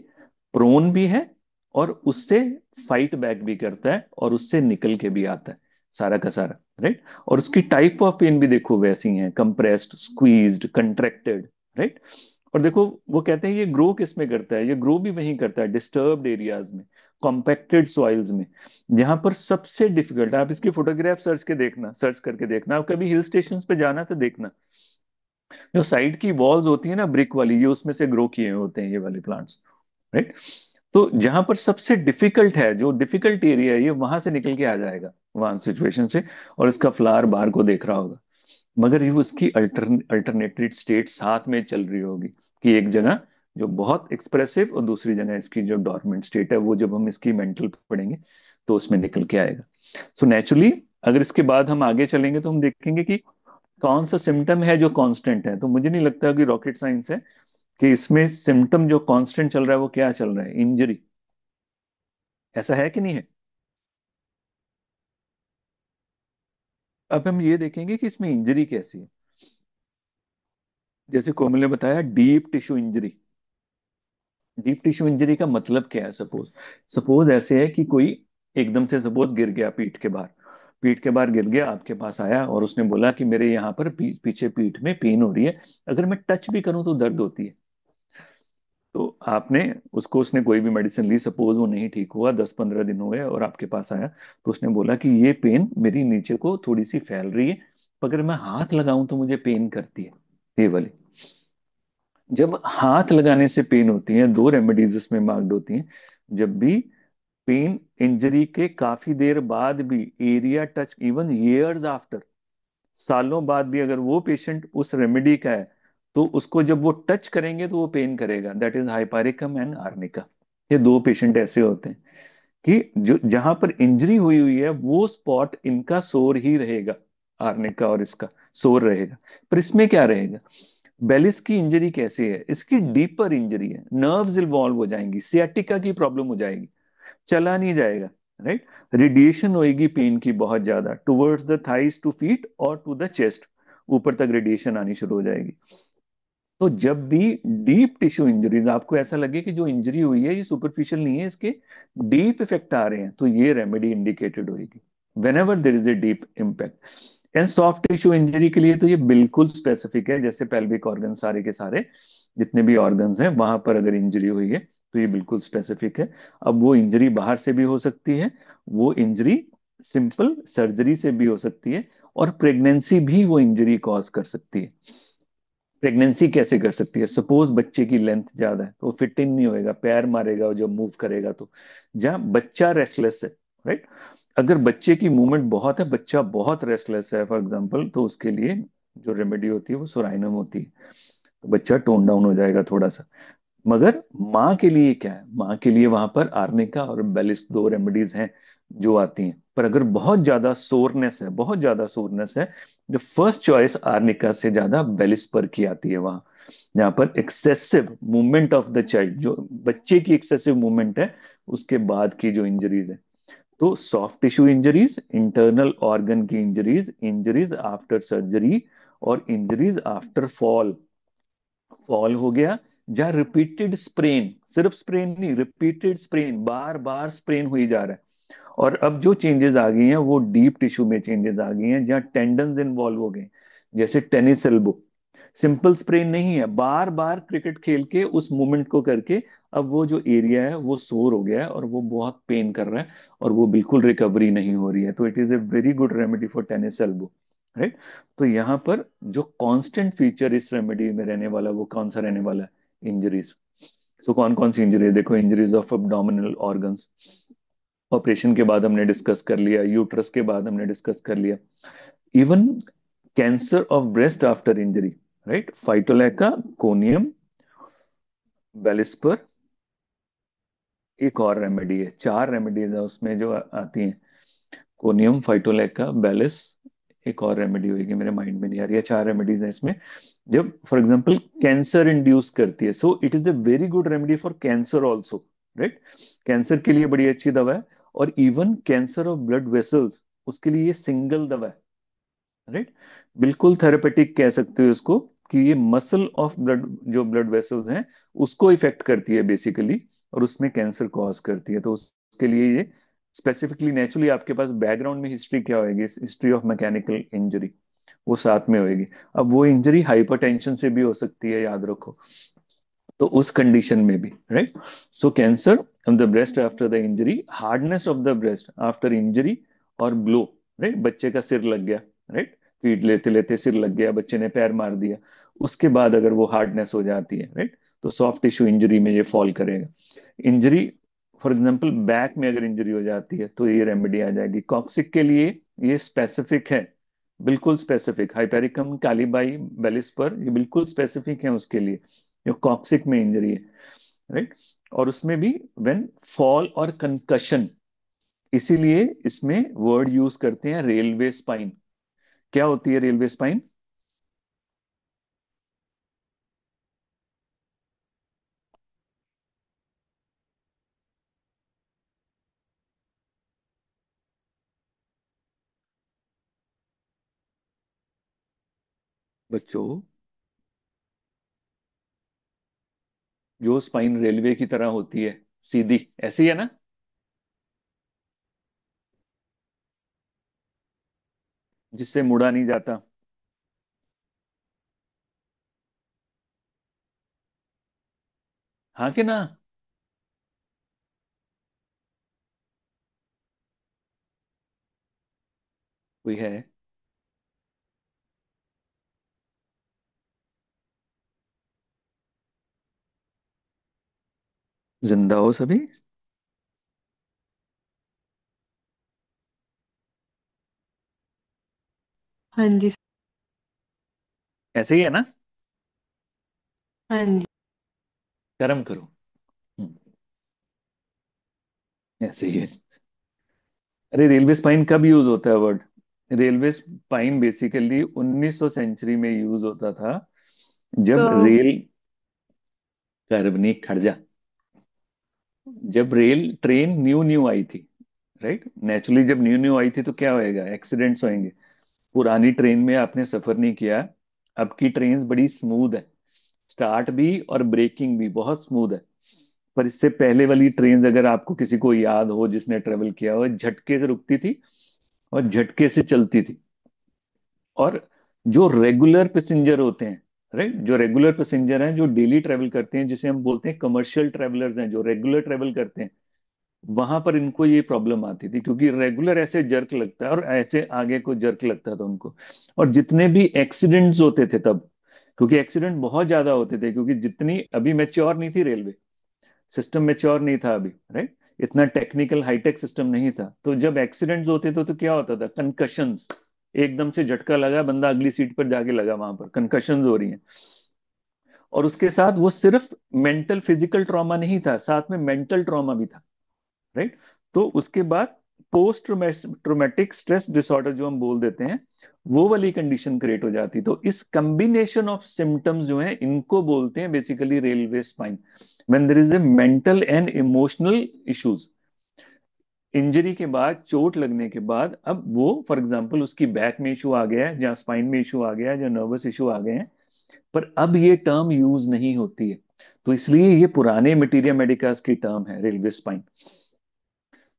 प्रोन भी है, और उससे फाइट बैक भी करता है, और उससे निकल के भी आता है, सारा का सारा, राइट। और उसकी टाइप ऑफ पेन भी देखो वैसी हैं, कंप्रेस्ड, स्क्वीज्ड, कंट्रैक्टेड, राइट। और देखो, वो कहते हैं ये ग्रो किस में करता है, ये ग्रो भी वहीं करता है, डिस्टर्ब्ड एरियाज में, कॉम्पैक्टेड सॉइल्स में, जहां पर सबसे डिफिकल्ट। आप इसकी फोटोग्राफ सर्च के देखना, सर्च करके देखना, आप कभी हिल स्टेशंस पे जाना तो देखना, जो साइड की वॉल्स होती है ना ब्रिक वाली, ये उसमें से ग्रो किए हुए होते हैं ये वाले प्लांट्स, राइट। तो जहां पर सबसे डिफिकल्ट है, जो डिफिकल्ट एरिया है, ये वहां से निकल के आ जाएगा, वहां सिचुएशन से, और इसका फ्लावर बाहर को देख रहा होगा। मगर ये उसकी अल्टरनेटेड स्टेट साथ में चल रही होगी, कि एक जगह जो बहुत एक्सप्रेसिव और दूसरी जगह इसकी जो डॉर्मेंट स्टेट है, वो जब हम इसकी मेंटल पढ़ेंगे तो उसमें निकल के आएगा। सो नेचुरली, अगर इसके बाद हम आगे चलेंगे तो हम देखेंगे कि कौन सा सिम्टम है जो कांस्टेंट है। तो मुझे नहीं लगता कि रॉकेट साइंस है कि इसमें सिम्टम जो कांस्टेंट चल रहा है वो क्या चल रहा है, इंजरी। ऐसा है कि नहीं है? अब हम ये देखेंगे कि इसमें इंजरी कैसी है। जैसे कोमल ने बताया, deep tissue injury. Deep tissue injury का मतलब क्या है? सपोज, सपोज ऐसे है कि कोई एकदम से सपोज गिर गया पीठ के बाहर, पीठ के बाहर गिर गया, आपके पास आया और उसने बोला कि मेरे यहाँ पर पीछे पीठ में पेन हो रही है, अगर मैं टच भी करूँ तो दर्द होती है। तो आपने उसको, उसने कोई भी मेडिसिन ली, सपोज वो नहीं ठीक हुआ, 10-15 दिन हुए और आपके पास आया, तो उसने बोला कि ये पेन मेरी नीचे को थोड़ी सी फैल रही है, अगर मैं हाथ लगाऊं तो मुझे पेन करती है, ये वाली। जब हाथ लगाने से पेन होती है, दो रेमेडीज इसमें मार्क्ड होती हैं। जब भी पेन इंजरी के काफी देर बाद भी, area touch, even years after, सालों बाद भी अगर वो पेशेंट उस रेमेडी का है, तो उसको जब वो टच करेंगे तो वो पेन करेगा, दैट इज हाइपारिकम एंड आर्निका। ये दो पेशेंट ऐसे होते हैं कि जो जहां पर इंजरी हुई हुई है वो स्पॉट इनका सोर ही रहेगा, आर्निका और इसका सोर रहेगा। पर इसमें क्या रहेगा? बेलिस की इंजरी कैसे है, इसकी डीपर इंजरी है, नर्व्स इन्वॉल्व हो जाएंगी, सियाटिका की प्रॉब्लम हो जाएगी, चला नहीं जाएगा, राइट। रेडिएशन होएगी पेन की बहुत ज्यादा, towards the thighs to feet और टू द चेस्ट, ऊपर तक रेडिएशन आनी शुरू हो जाएगी। तो जब भी डीप टिश्यू इंजरीज आपको ऐसा लगे कि जो इंजरी हुई है ये सुपरफिशियल नहीं है, इसके डीप इफेक्ट आ रहे हैं, तो ये रेमेडी इंडिकेटेड होगी, when ever there is a deep impact. And soft tissue injury के लिए तो ये बिल्कुल स्पेसिफिक है, जैसे पेल्विक ऑर्गन, सारे के सारे जितने भी ऑर्गन्स हैं वहां पर अगर इंजरी हुई है तो ये बिल्कुल स्पेसिफिक है। अब वो इंजरी बाहर से भी हो सकती है, वो इंजरी सिंपल सर्जरी से भी हो सकती है, और प्रेगनेंसी भी वो इंजरी कॉज कर सकती है। प्रेगनेंसी कैसे कर सकती है? सपोज बच्चे की लेंथ ज्यादा है तो वो फिट इन नहीं होएगा, पैर मारेगा और जब मूव करेगा तो, जहाँ बच्चा रेस्टलेस है, राइट। अगर बच्चे की मूवमेंट बहुत है, बच्चा बहुत रेस्टलेस है फॉर एग्जांपल, तो उसके लिए जो रेमेडी होती है वो सोराइनम होती है, तो बच्चा टोन डाउन हो जाएगा थोड़ा सा। मगर माँ के लिए क्या है? माँ के लिए वहां पर आर्निका और बेलिस दो रेमेडीज हैं जो आती हैं। पर अगर बहुत ज्यादा सोरनेस है, बहुत ज्यादा सोरनेस है, जो फर्स्ट चॉइस आर्निका से ज्यादा बेलिस पर की आती है वहां, जहां पर excessive movement of the child, जो बच्चे की एक्सेसिव मूवमेंट है, उसके बाद की जो इंजरीज है। तो soft tissue injuries, internal organ की इंजरीज, इंजरीज आफ्टर सर्जरी, और इंजरीज आफ्टर फॉल, फॉल हो गया, जहाँ रिपीटेड स्प्रेन, सिर्फ स्प्रेन नहीं, रिपीटेड स्प्रेन, बार बार स्प्रेन हुई जा रहा है, और अब जो चेंजेस आ गई हैं वो डीप टिश्यू में चेंजेस आ गई हैं, जहाँ टेंडन्स इन्वॉल्व हो गए, जैसे टेनिस एल्बो। सिंपल स्प्रेन नहीं है, बार बार क्रिकेट खेल के उस मूवमेंट को करके अब वो जो एरिया है वो सोर हो गया है और वो बहुत पेन कर रहा है, और वो बिल्कुल रिकवरी नहीं हो रही है। तो it is a very good remedy for tennis elbow, right. तो यहाँ पर जो कांस्टेंट फीचर इस रेमेडी में रहने वाला, वो कौन सा रहने वाला है? इंजरीज। सो कौन कौन सी इंजरी है? देखो, injuries of abdominal organs, operation के बाद हमने डिस्कस कर लिया, यूट्रस के बाद हमने डिस्कस कर लिया, even cancer of breast after injury, right. Phytolacca, conium, बेलिस्पर, एक और रेमेडी है, चार रेमेडीज है उसमें जो आती हैं। कोनियम, फाइटोलैका, बेलिस, एक और रेमेडी होगी, मेरे माइंड में नहीं आ रही है। चार रेमेडीज हैं इसमें, जब फॉर एग्जांपल कैंसर इंड्यूस करती है। So it is a very good remedy for cancer also, right. Cancer के लिए बड़ी अच्छी दवा है। और even cancer of blood vessels, उसके लिए ये सिंगल दवा है, राइट। बिल्कुल थेरेपेटिक कह सकते हो इसको, कि ये मसल ऑफ ब्लड, जो ब्लड वेसल्स हैं, उसको इफेक्ट करती है बेसिकली, और उसमें कैंसर कॉज करती है। तो उसके लिए ये स्पेसिफिकली, नेचुरली आपके पास बैकग्राउंड में हिस्ट्री क्या होगी? हिस्ट्री ऑफ मैकेनिकल इंजरी, वो साथ में होगी। अब वो इंजरी हाइपरटेंशन से भी हो सकती है, याद रखो। तो उस कंडीशन में भी, right. So cancer of the breast after the injury, hardness of the breast after injury और ब्लो, राइट। बच्चे का सिर लग गया, राइट, फीड लेते लेते सिर लग गया, बच्चे ने पैर मार दिया, उसके बाद अगर वो हार्डनेस हो जाती है, राइट, तो सॉफ्ट टिश्यू इंजरी में ये फॉल करेगा। इंजरी, फॉर एग्जांपल बैक में अगर इंजरी हो जाती है तो ये रेमेडी आ जाएगी। कॉक्सिक के लिए ये स्पेसिफिक है, बिल्कुल स्पेसिफिक। हाइपेरिकम, कालीबाई, बेलिस्पर, ये बिल्कुल स्पेसिफिक है उसके लिए, जो कॉक्सिक में इंजरी है, राइट। और उसमें भी व्हेन फॉल और कंकशन, इसीलिए इसमें वर्ड यूज करते हैं रेलवे स्पाइन। क्या होती है रेलवे स्पाइन? बच्चों, जो स्पाइन रेलवे की तरह होती है, सीधी, ऐसी है ना, जिससे मुड़ा नहीं जाता। हाँ कि ना? कोई है? जिंदा हो सभी? हाँ जी। ऐसे ही है ना? हाँ जी। कर्म करो। हम्म, ऐसे ही है। अरे, रेलवे स्पाइन कब यूज होता है word? Railway spine basically 1900 century में यूज होता था, जब कब? रेल, कार्बनिक खड़जा, जब रेल ट्रेन न्यू न्यू आई थी, राइट। नेचुरली जब न्यू न्यू आई थी तो क्या होएगा? एक्सीडेंट्स होंगे। पुरानी ट्रेन में आपने सफर नहीं किया, अब की ट्रेन बड़ी स्मूथ है, स्टार्ट भी और ब्रेकिंग भी बहुत स्मूथ है। पर इससे पहले वाली ट्रेन, अगर आपको किसी को याद हो जिसने ट्रेवल किया हो, झटके से रुकती थी और झटके से चलती थी। और जो रेगुलर पैसेंजर होते हैं, राइट, जो रेगुलर पैसेंजर हैं, जो डेली ट्रेवल करते हैं, जिसे हम बोलते हैं कमर्शियल ट्रेवलर्स हैं, जो रेगुलर ट्रेवल करते हैं, वहां पर इनको ये प्रॉब्लम आती थी, क्योंकि रेगुलर ऐसे जर्क लगता है और ऐसे आगे को जर्क लगता था उनको। और जितने भी एक्सीडेंट्स होते थे तब, क्योंकि एक्सीडेंट बहुत ज्यादा होते थे, क्योंकि जितनी अभी मैच्योर नहीं थी रेलवे सिस्टम, मैच्योर नहीं था अभी, राइट, इतना टेक्निकल हाईटेक सिस्टम नहीं था। तो जब एक्सीडेंट्स होते थे तो क्या होता था? कंकशंस, एकदम से झटका लगा, बंदा अगली सीट पर जाके लगा, वहां पर कंकशंस हो रही हैं। और उसके साथ वो सिर्फ मेंटल फिजिकल ट्रॉमा नहीं था, साथ में मेंटल ट्रॉमा भी था, राइट। तो उसके बाद पोस्ट ट्रोमेटिक स्ट्रेस डिसऑर्डर जो हम बोल देते हैं, वो वाली कंडीशन क्रिएट हो जाती। तो इस कम्बिनेशन ऑफ सिम्टम्स जो है, इनको बोलते हैं basically railway spine, when there is a mental and emotional issues. Injury के बाद, चोट लगने के बाद, अब वो फॉर एग्जांपल उसकी बैक में इशू आ गया है, जहाँ स्पाइन में इशू आ गया है, जहाँ नर्वस इशू आ गए हैं, पर अब ये टर्म यूज नहीं होती है। तो इसलिए ये पुराने मटीरिया मेडिकास की टर्म है रेलवे स्पाइन।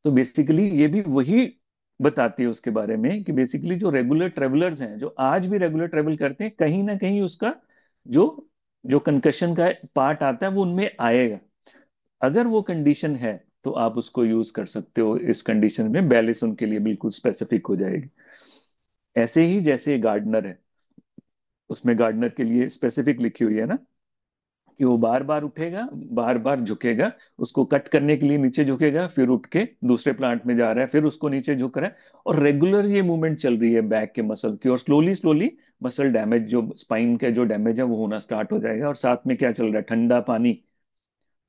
तो बेसिकली ये भी वही बताती है उसके बारे में कि बेसिकली जो रेगुलर ट्रेवलर्स हैं, जो आज भी रेगुलर ट्रेवल करते हैं, कहीं ना कहीं उसका जो जो कंकशन का पार्ट आता है वो उनमें आएगा। अगर वो कंडीशन है तो आप उसको यूज कर सकते हो, इस कंडीशन में बैलिस उनके लिए बिल्कुल स्पेसिफिक हो जाएगी। ऐसे ही जैसे गार्डनर है, उसमें गार्डनर के लिए स्पेसिफिक लिखी हुई है ना कि वो बार बार उठेगा, बार बार झुकेगा, उसको कट करने के लिए नीचे झुकेगा, फिर उठ के दूसरे प्लांट में जा रहा है, फिर उसको नीचे झुक रहा है, और रेगुलर ये मूवमेंट चल रही है बैक के मसल की, और स्लोली स्लोली मसल डैमेज, जो स्पाइन का जो डैमेज है वो होना स्टार्ट हो जाएगा। और साथ में क्या चल रहा है, ठंडा पानी,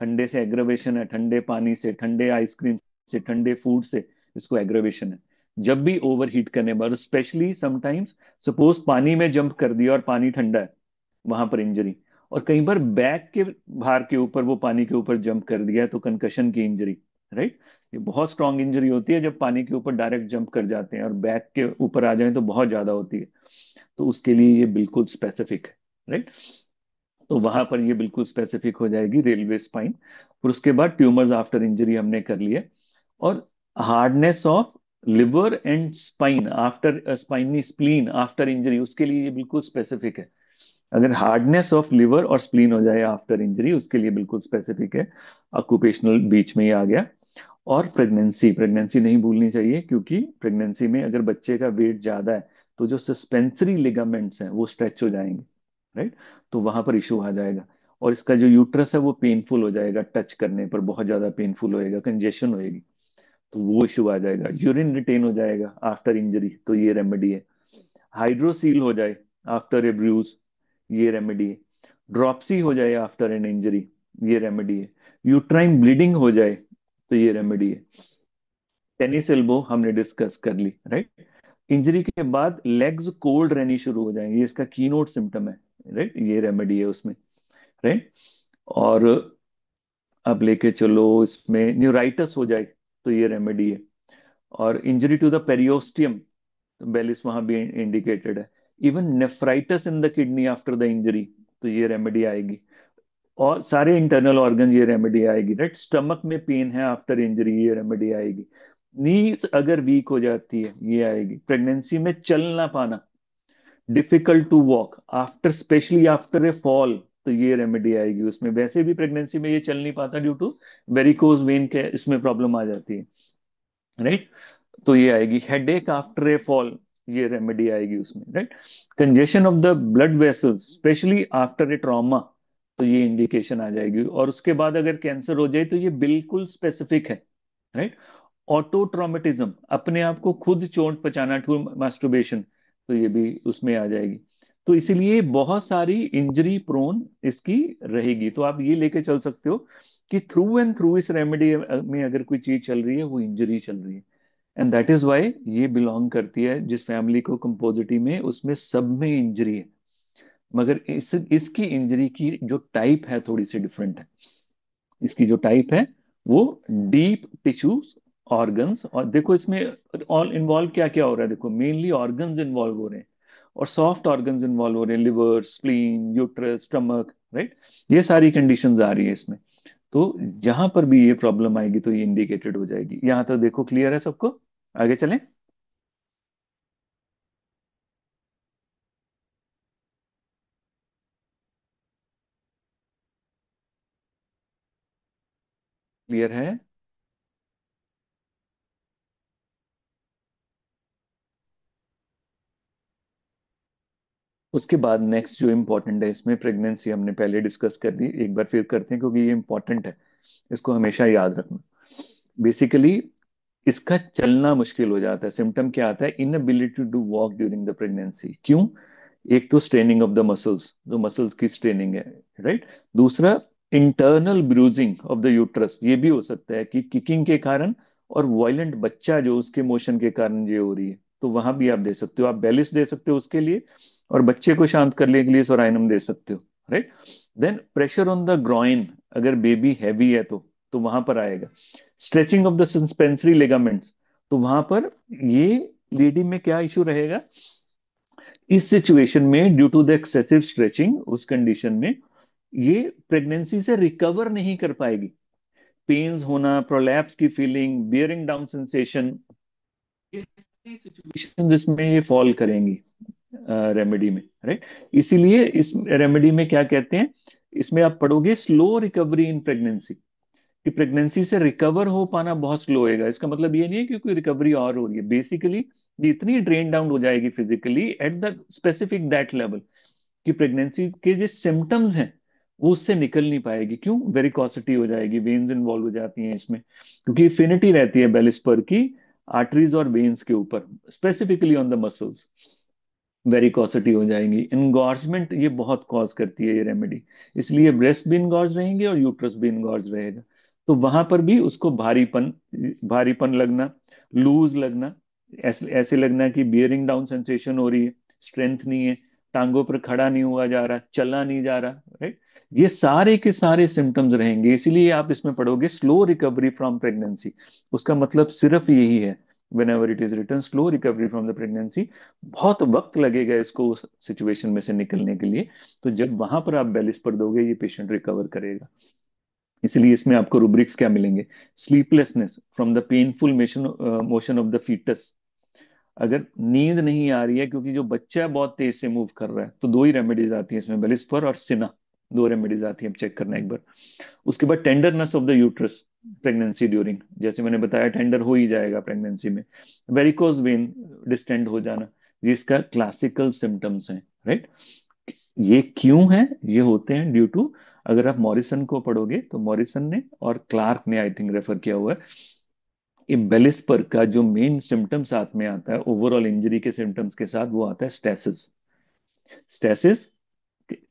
ठंडे से एग्रवेशन है, ठंडे पानी से, ठंडे आइसक्रीम से, ठंडे फूड से इसको एग्रवेशन है। जब भी ओवर हीट करने पर, स्पेशली समटाइम्स, सपोज पानी में जंप कर दिया और पानी ठंडा है, वहां पर इंजरी। और कई बार बैक के भार के ऊपर वो पानी के ऊपर जंप कर दिया है, तो कंकशन की इंजरी, राइट। ये बहुत स्ट्रांग इंजरी होती है जब पानी के ऊपर डायरेक्ट जंप कर जाते हैं, और बैक के ऊपर आ जाए तो बहुत ज्यादा होती है। तो उसके लिए ये बिल्कुल स्पेसिफिक है, राइट। तो वहां पर ये बिल्कुल स्पेसिफिक हो जाएगी रेलवे स्पाइन। और उसके बाद ट्यूमर्स आफ्टर इंजरी हमने कर लिए। और hardness of liver and spine after spiny spleen after injury, उसके लिए ये बिल्कुल स्पेसिफिक है। अगर हार्डनेस ऑफ लिवर और स्प्लीन हो जाए आफ्टर इंजरी, उसके लिए बिल्कुल स्पेसिफिक है। ऑक्यूपेशनल बीच में ही आ गया। और प्रेगनेंसी, प्रेगनेंसी नहीं भूलनी चाहिए, क्योंकि प्रेगनेंसी में अगर बच्चे का वेट ज्यादा है तो जो सस्पेंसरी लिगामेंट्स हैं वो स्ट्रेच हो जाएंगे, राइट। तो वहां पर इशू आ जाएगा। और इसका जो यूट्रस है वो पेनफुल हो जाएगा, टच करने पर बहुत ज्यादा पेनफुल होएगा, कंजेशन होएगी, तो वो इशू आ जाएगा। यूरिन रिटेन हो जाएगा आफ्टर इंजरी, तो ये रेमेडी है। हाइड्रोसील हो जाए आफ्टर ए ब्रूज, ये रेमेडी है। ड्रॉपसी हो जाए आफ्टर एन इंजरी, ये रेमेडी है। यूट्राइन ब्लीडिंग हो जाए तो ये रेमेडी है। टेनिस एल्बो हमने डिस्कस कर ली, राइट। इंजरी के बाद लेग्स कोल्ड रहनी शुरू हो जाएंगे, ये इसका कीनोट सिम्टम है, राइट, ये रेमेडी है उसमें, राइट। और अब लेके चलो, इसमें न्यूराइटिस हो जाए तो ये रेमेडी है। और injury to the periosteum, Bellis वहां भी इंडिकेटेड है। Even nephritis in the kidney after the injury, तो ये रेमेडी आएगी। और सारे इंटरनल ऑर्गन, ये रेमेडी आएगी, राइट। स्टमक में पेन है आफ्टर इंजरी, ये रेमेडी आएगी। नीज अगर वीक हो जाती है, ये आएगी। प्रेगनेंसी में चल ना पाना, difficult to walk after, especially after a fall, तो ये रेमेडी आएगी उसमें। वैसे भी प्रेगनेंसी में ये चल नहीं पाता ड्यू टू वेरिकोज वेन के, इसमें प्रॉब्लम आ जाती है, राइट। तो ये आएगी। हेडेक आफ्टर ए फॉल, ये रेमेडी आएगी उसमें, right. Congestion of the blood vessels specially after A trauma, तो ये इंडिकेशन आ जाएगी। और उसके बाद अगर कैंसर हो जाए तो ये बिल्कुल स्पेसिफिक है, राइट। ऑटो ट्रॉमेटिज्म, अपने आप को खुद चोट पहुंचाना, टू मास्टरबेशन, तो ये भी उसमें आ जाएगी। तो इसीलिए बहुत सारी इंजरी प्रोन इसकी रहेगी। तो आप ये लेके चल सकते हो कि थ्रू एंड थ्रू इस रेमेडी में अगर कोई चीज चल रही है वो इंजरी चल रही है। एंड दैट इज वाई ये बिलोंग करती है जिस फैमिली को कंपोजिटी में, उसमें सब में इंजरी है। मगर इसकी इंजरी की जो टाइप है थोड़ी सी डिफरेंट है। इसकी जो टाइप है वो डीप टिश्यूज ऑर्गन्स, और देखो इसमें ऑल इन्वॉल्व क्या क्या हो रहा है, देखो मेनली ऑर्गन्स इन्वॉल्व हो रहे हैं, और सॉफ्ट ऑर्गन्स इन्वॉल्व हो रहे हैं, liver, spleen, uterus, stomach, right. ये सारी कंडीशंस आ रही है इसमें। तो जहां पर भी ये प्रॉब्लम आएगी तो ये इंडिकेटेड हो जाएगी। यहां तक देखो क्लियर है सबको? आगे चलें? क्लियर है? उसके बाद नेक्स्ट जो इम्पोर्टेंट है इसमें, प्रेगनेंसी हमने पहले डिस्कस कर दी, एक बार फिर करते हैं क्योंकि ये इंपॉर्टेंट है, इसको हमेशा याद रखना। बेसिकली इसका चलना मुश्किल हो जाता है। सिम्टम क्या आता है? Inability to walk during the pregnancy. क्यों? एक तो स्ट्रेनिंग ऑफ द मसल्स, जो मसल्स की स्ट्रेनिंग है, राइट। दूसरा, internal bruising of the uterus, ये भी हो सकता है कि किकिंग के कारण और वायलेंट बच्चा जो उसके मोशन के कारण ये हो रही है, तो वहां भी आप दे सकते हो। आप बेलिस दे सकते हो उसके लिए, और बच्चे को शांत करने के लिए सोराइनम दे सकते हो, right. Then pressure on the groin, अगर बेबी हैवी है तो वहां पर आएगा। Stretching of the suspensory ligaments, तो वहां पर ये लेडी में क्या इशू रहेगा इस सिचुएशन में, due to the excessive stretching, उस कंडीशन में ये प्रेगनेंसी से रिकवर नहीं कर पाएगी। पेन्स होना, प्रोलैप्स की फीलिंग, बियरिंग डाउन सेंसेशन, ये सारी सिचुएशन जिसमें ये फॉल करेंगी रेमेडी में, राइट। इसीलिए इस रेमेडी में क्या कहते हैं, इसमें आप पढ़ोगे स्लो रिकवरी इन प्रेगनेंसी, कि प्रेगनेंसी से रिकवर हो पाना बहुत स्लो होएगा। इसका मतलब ये नहीं है कि कोई रिकवरी और हो रही है, बेसिकली ये इतनी ड्रेन डाउन हो जाएगी physically at the specific that level कि प्रेगनेंसी के जो सिम्टम्स हैं वो उससे निकल नहीं पाएगी। क्यों? वेरिकोसिटी हो जाएगी, वेन्स इन्वॉल्व हो जाती हैं इसमें, क्योंकि इन्फिनिटी रहती है बेलिस्पर की आर्टरीज और वेन्स के ऊपर, specifically on the muscles. Varicosity हो जाएंगी, इनगॉर्जमेंट ये बहुत कॉज करती है ये रेमेडी, इसलिए ब्रेस्ट भी इनगॉर्ज रहेंगे और यूट्रस भी इनगॉर्ज रहेगा। तो वहां पर भी उसको भारीपन, भारीपन लगना, लूज लगना, ऐसे ऐसे लगना कि बियरिंग डाउन सेंसेशन हो रही है, स्ट्रेंथ नहीं है, टांगों पर खड़ा नहीं हुआ जा रहा, चला नहीं जा रहा, राइट। ये सारे के सारे सिम्टम्स रहेंगे, इसीलिए आप इसमें पढ़ोगे स्लो रिकवरी फ्रॉम प्रेगनेंसी। उसका मतलब सिर्फ यही है, when ever it is return slow recovery from the pregnancy, बहुत वक्त लगेगा इसको उस सिचुएशन में से निकलने के लिए। तो जब वहां पर आप बेलिस पर दोगे ये पेशेंट रिकवर करेगा। इसलिए इसमें आपको रुब्रिक्स क्या मिलेंगे? Sleeplessness from the painful motion motion of the foetus. अगर नींद नहीं आ रही है क्योंकि जो बच्चा बहुत तेज से मूव कर रहा है, तो दो ही रेमेडीज आती है इसमें, बेलिस्पर और सिना, दो रेमेडीज आती है, चेक करना एक बार। उसके बाद tenderness of the uterus pregnancy during, जैसे मैंने बताया टेंडर हो ही जाएगा प्रेगनेंसी में। वेरिकोज वेन डिस्टेंड हो जाना, ये इसका क्लासिकल सिम्टम्स हैं, राइट। ये क्यों है? ये होते हैं ड्यू टू, अगर आप मॉरिसन को पढ़ोगे तो मॉरिसन ने और क्लार्क ने आई थिंक रेफर किया हुआ है, ये बेलिस्पर का जो मेन सिम्टम साथ में आता है ओवरऑल इंजरी के सिम्टम्स के साथ, वो आता है स्टेसिस। स्टेसिस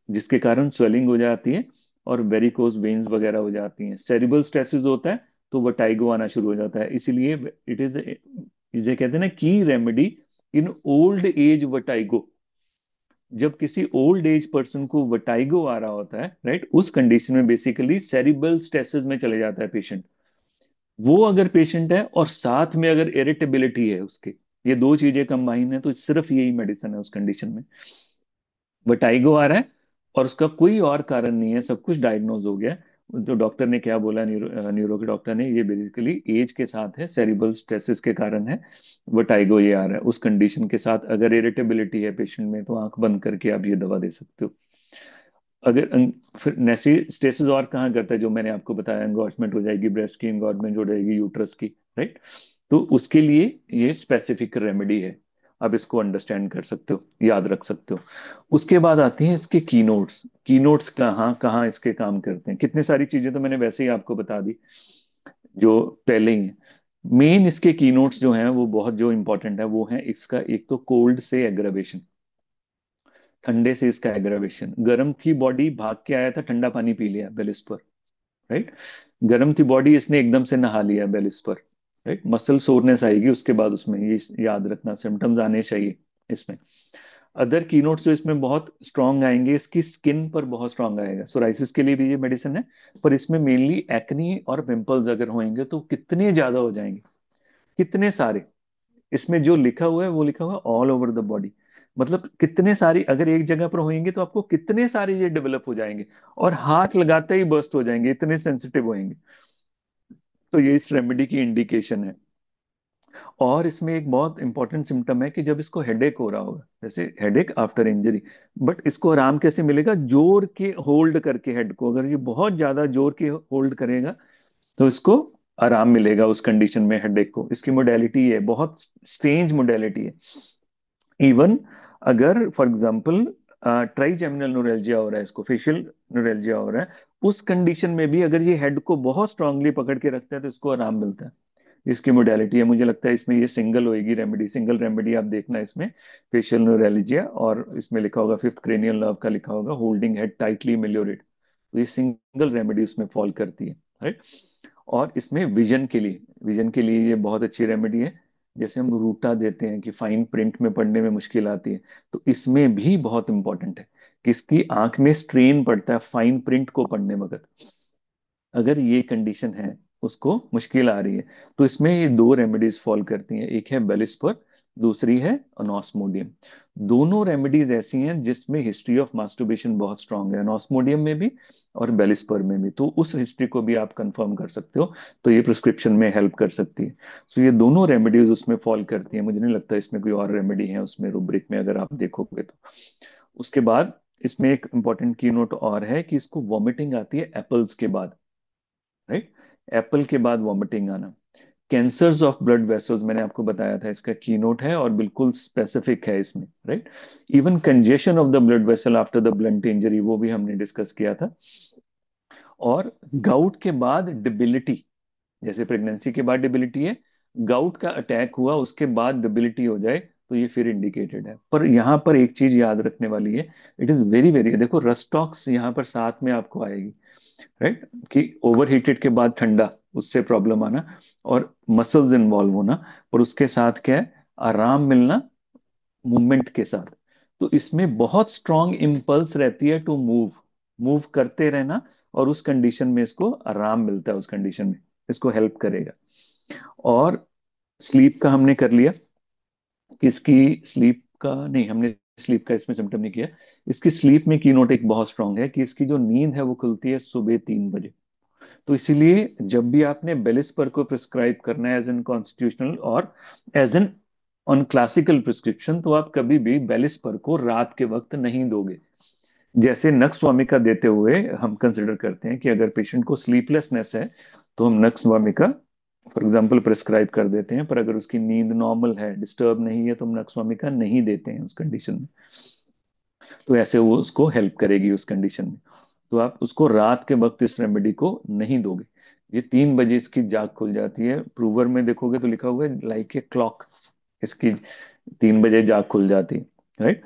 जिसके कारण स्वेलिंग हो जाती है और वेरिकोज वेन्स वगैरह हो जाती हैं। सेरिबल स्टेसिस होता है तो वर्टाइगो आना शुरू हो जाता है। इसीलिए इट इज, इसे कहते हैं ना की remedy in old age vertigo. जब किसी ओल्ड एज पर्सन को वर्टाइगो आ रहा होता है, राइट, उस कंडीशन में बेसिकली सेरिबल स्टेसिस में चले जाता है पेशेंट। वो अगर पेशेंट है और साथ में अगर इरिटेबिलिटी है उसके, ये दो चीजें कंबाइन है, तो सिर्फ यही मेडिसिन है उस कंडीशन में। वर्टाइगो आ रहा है और उसका कोई और कारण नहीं है, सब कुछ डायग्नोज हो गया है। जो डॉक्टर ने क्या बोला, न्यूरो के डॉक्टर ने, ये बेसिकली एज के साथ है, सेरिबल स्ट्रेसेस के कारण है, वर्टाइगो ये आ रहा है। उस कंडीशन के साथ अगर इरिटेबिलिटी है पेशेंट में, तो आंख बंद करके आप ये दवा दे सकते हो। अगर फिर नेसी स्टेसिस और कहाँ करता है, जो मैंने आपको बताया, एंगॉर्जमेंट हो जाएगी, ब्रेस्ट की एंगॉर्जमेंट हो जाएगी, यूट्रस की, राइट। तो उसके लिए ये स्पेसिफिक रेमेडी है, आप इसको अंडरस्टैंड कर सकते हो, याद रख सकते हो। उसके बाद आती हैं इसके कीनोट्स। कीनोट्स कहाँ कहाँ इसके काम करते हैं, कितनी सारी चीजें तो मैंने वैसे ही आपको बता दी जो पहले ही है। मेन इसके कीनोट्स जो हैं वो बहुत जो इंपॉर्टेंट है, वो है इसका एक तो कोल्ड से एग्रावेशन, ठंडे से इसका एग्रावेशन। गर्म थी बॉडी, भाग के आया था, ठंडा पानी पी लिया बेलिस पर, राइट। गर्म थी बॉडी, इसने एकदम से नहा लिया बेलिस पर, राइट। मसल सोरनेस आएगी उसके बाद उसमें, ये याद रखना, सिम्टम्स आने चाहिए इसमें। अदर कीनोट्स जो इसमें बहुत स्ट्रांग आएंगे, इसकी स्किन पर बहुत स्ट्रांग आएगा, सोराइसिस के लिए भी ये मेडिसिन है, पर इसमें मेनली एक्नी और पिंपल्स अगर होंगे तो कितने ज्यादा हो जाएंगे, कितने सारे। इसमें जो लिखा हुआ है वो लिखा हुआ है ऑल ओवर द बॉडी, मतलब कितने सारी अगर एक जगह पर होंगे तो आपको कितने सारे ये डेवलप हो जाएंगे और हाथ लगाते ही बर्स्ट हो जाएंगे, इतने सेंसिटिव होंगे। तो ये इस रेमेडी की इंडिकेशन है। और इसमें एक बहुत इंपॉर्टेंट सिम्टम है कि जब इसको हेडेक हो रहा होगा, जैसे हेडेक आफ्टर इंजरी, बट इसको आराम कैसे मिलेगा? जोर के होल्ड करके हेड को, अगर ये बहुत ज्यादा जोर के होल्ड करेगा तो इसको आराम मिलेगा उस कंडीशन में हेडेक को। इसकी मोडेलिटी है, बहुत स्ट्रेंज मोडेलिटी है। इवन अगर फॉर एग्जांपल ट्राइजेमिनल न्यूरैल्जिया हो रहा है, इसको फेशियल न्यूरैल्जिया हो रहा है, उस कंडीशन में भी अगर ये हेड को बहुत स्ट्रांगली पकड़ के रखता है तो इसको आराम मिलता है। इसकी मोडेलिटी है, मुझे लगता है इसमें ये सिंगल होएगी रेमेडी, सिंगल रेमेडी आप देखना इसमें, फेशियल न्यूरैल्जिया, और इसमें लिखा होगा फिफ्थ क्रेनियल नर्व का लिखा होगा, होल्डिंग हेड टाइटली मिलियोरेट, तो ये सिंगल रेमेडी उसमें फॉल करती है, राइट। और इसमें विजन के लिए, विजन के लिए ये बहुत अच्छी रेमेडी है। जैसे हम रूटा देते हैं कि फाइन प्रिंट में पढ़ने में मुश्किल आती है, तो इसमें भी बहुत इंपॉर्टेंट है कि इसकी आंख में स्ट्रेन पड़ता है फाइन प्रिंट को पढ़ने वक्त। अगर ये कंडीशन है, उसको मुश्किल आ रही है, तो इसमें ये दो रेमेडीज फॉल करती हैं। एक है बेलिस्पर, दूसरी है अनॉस्मोडियम। दोनों रेमेडीज ऐसी हैं जिसमें हिस्ट्री ऑफ मास्टरबेशन बहुत स्ट्रांग है, अनॉस्मोडियम में भी और बेलिस्पर में भी, तो उस हिस्ट्री को भी आप कंफर्म कर सकते हो, तो ये प्रिस्क्रिप्शन में हेल्प कर सकती है। सो ये दोनों रेमेडीज उसमें फॉल करती हैं, मुझे नहीं लगता इसमें कोई और रेमेडी है उसमें रूब्रिक में अगर आप देखोगे तो। उसके बाद इसमें एक इंपॉर्टेंट की नोट और है कि इसको वॉमिटिंग आती है एप्पल्स के बाद, राइट। एप्पल के बाद वॉमिटिंग आना। कैंसर्स ऑफ ब्लड वेसल्स मैंने आपको बताया था, इसका की नोट है और बिल्कुल स्पेसिफिक है इसमें, right. Even congestion of the blood vessel after the blunt injury, वो भी हमने डिस्कस किया था। और गाउट के बाद डिबिलिटी, जैसे प्रेगनेंसी के बाद डिबिलिटी है, गाउट का अटैक हुआ उसके बाद डिबिलिटी हो जाए तो ये फिर इंडिकेटेड है। पर यहाँ पर एक चीज याद रखने वाली है, इट इज वेरी वेरी, देखो रस्टॉक्स यहाँ पर साथ में आपको आएगी, राइट, कि ओवर हीटेड के बाद ठंडा, उससे प्रॉब्लम आना और मसल्स इन्वॉल्व होना, और उसके साथ क्या है, आराम मिलना मूवमेंट के साथ। तो इसमें बहुत स्ट्रांग इम्पल्स रहती है टू मूव, मूव करते रहना, और उस कंडीशन में इसको आराम मिलता है, उस कंडीशन में इसको हेल्प करेगा। और स्लीप का हमने कर लिया कि इसकी स्लीप का नहीं, हमने स्लीप का इसमें सिम्टम नहीं किया। इसकी स्लीप में की नोट एक बहुत स्ट्रांग है कि इसकी जो नींद है वो खुलती है सुबह 3 बजे। तो इसीलिए जब भी आपने बेलिस्पर को प्रिस्क्राइब करना है एज एन कॉन्स्टिट्यूशनल और as an on classical prescription, तो आप कभी भी बेलिस्पर को रात के वक्त नहीं दोगे। जैसे नक्स वामिका देते हुए हम कंसिडर करते हैं कि अगर पेशेंट को स्लीपलेसनेस है तो हम नक्स वामिका फॉर एग्जाम्पल प्रिस्क्राइब कर देते हैं, पर अगर उसकी नींद नॉर्मल है, डिस्टर्ब नहीं है, तो हम नक्स वामिका नहीं देते हैं उस कंडीशन में। तो ऐसे वो उसको हेल्प करेगी उस कंडीशन में। तो आप उसको रात के वक्त इस रेमेडी को नहीं दोगे। ये 3 बजे इसकी जाग खुल जाती है, प्रूवर में देखोगे तो लिखा हुआ है लाइक ए क्लॉक, इसकी 3 बजे जाग खुल जाती है, राइट।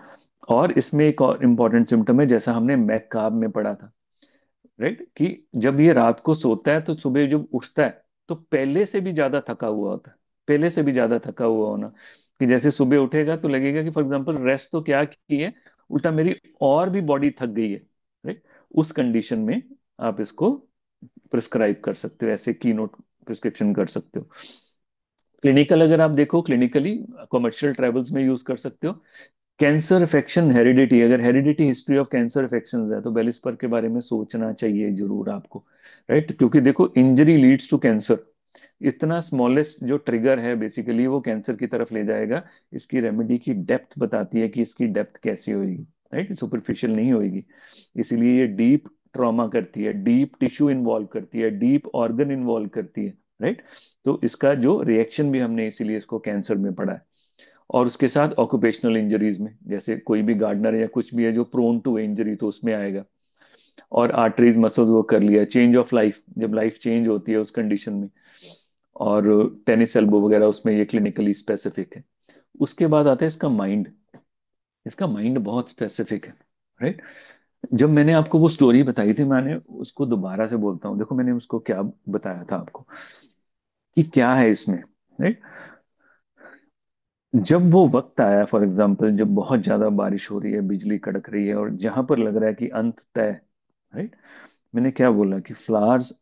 और इसमें एक और इम्पॉर्टेंट सिम्टम है, जैसा हमने मैकाब में पढ़ा था, राइट, कि जब ये रात को सोता है तो सुबह जब उठता है तो पहले से भी ज्यादा थका हुआ होता है, पहले से भी ज्यादा थका हुआ होना, कि जैसे सुबह उठेगा तो लगेगा कि फॉर एग्जांपल रेस्ट तो क्या की है, उल्टा मेरी और भी बॉडी थक गई है, राइट। उस कंडीशन में आप इसको प्रिस्क्राइब कर सकते हो, ऐसे की नोट प्रिस्क्रिप्शन कर सकते हो। क्लिनिकल अगर आप देखो, क्लिनिकली कमर्शियल ट्रेवल्स में यूज कर सकते हो। कैंसर इफेक्शन हेरिडिटी, अगर हेरिडिटी हिस्ट्री ऑफ कैंसर इफेक्शन है तो बेलिस्पर के बारे में सोचना चाहिए जरूर आपको, राइट। क्योंकि देखो इंजरी लीड्स टू कैंसर, इतना स्मॉलेस्ट जो ट्रिगर है बेसिकली वो कैंसर की तरफ ले जाएगा। इसकी रेमेडी की डेप्थ बताती है कि इसकी डेप्थ कैसी होगी, राइट, सुपरफिशियल नहीं होगी। इसीलिए ये डीप ट्रॉमा करती है, डीप टिश्यू इन्वॉल्व करती है, डीप ऑर्गन इन्वॉल्व करती है, राइट। तो इसका जो रिएक्शन भी हमने इसीलिए इसको कैंसर में पढ़ा है। और उसके साथ ऑक्यूपेशनल इंजरीज में, जैसे कोई भी गार्डनर या कुछ भी है जो प्रोन टू इंजरी, तो उसमें आएगा। और आर्टरीज मसल्स वो कर लिया, चेंज ऑफ लाइफ, जब लाइफ चेंज होती है उस कंडीशन में। और टेनिस एल्बो वगैरह उसमें ये क्लिनिकली स्पेसिफिक है। उसके बाद आता है इसका माइंड। इसका माइंड बहुत स्पेसिफिक है, राइट। जब मैंने आपको वो स्टोरी बताई थी, मैंने उसको दोबारा से बोलता हूँ, देखो मैंने उसको क्या बताया था आपको कि क्या है इसमें, राइट। जब वो वक्त आया, फॉर एग्जाम्पल जब बहुत ज्यादा बारिश हो रही है, बिजली कड़क रही है और जहां पर लग रहा है कि अंत तय, राइट, मैंने क्या बोला कि फ्लावर्स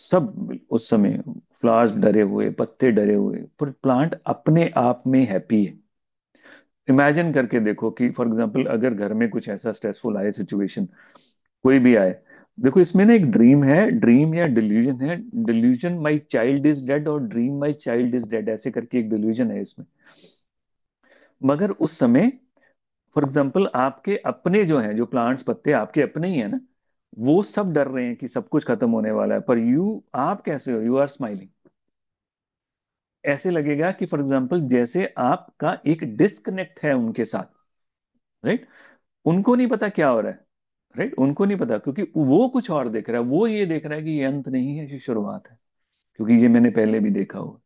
सब उस समय, फ्लावर्स डरे हुए, पत्ते डरे हुए, पर प्लांट अपने आप में हैप्पी है। इमेजिन करके देखो कि फॉर एग्जाम्पल अगर घर में कुछ ऐसा स्ट्रेसफुल आए सिचुएशन, कोई भी आए, देखो इसमें ना एक ड्रीम है, ड्रीम या डिल्यूजन है, delusion my child is dead और dream my child is dead, ऐसे करके एक डिल्यूजन है इसमें। मगर उस समय फॉर एग्जाम्पल आपके अपने जो हैं, जो प्लांट्स पत्ते आपके अपने ही है ना, वो सब डर रहे हैं कि सब कुछ खत्म होने वाला है, पर आप कैसे हो, यू आर स्माइलिंग। ऐसे लगेगा कि फॉर एग्जाम्पल जैसे आपका एक डिस्कनेक्ट है उनके साथ, राइट। उनको नहीं पता क्या हो रहा है, राइट, उनको नहीं पता, क्योंकि वो कुछ और देख रहा है, वो ये देख रहा है कि ये अंत नहीं है, ये शुरुआत है, क्योंकि ये मैंने पहले भी देखा हुआ,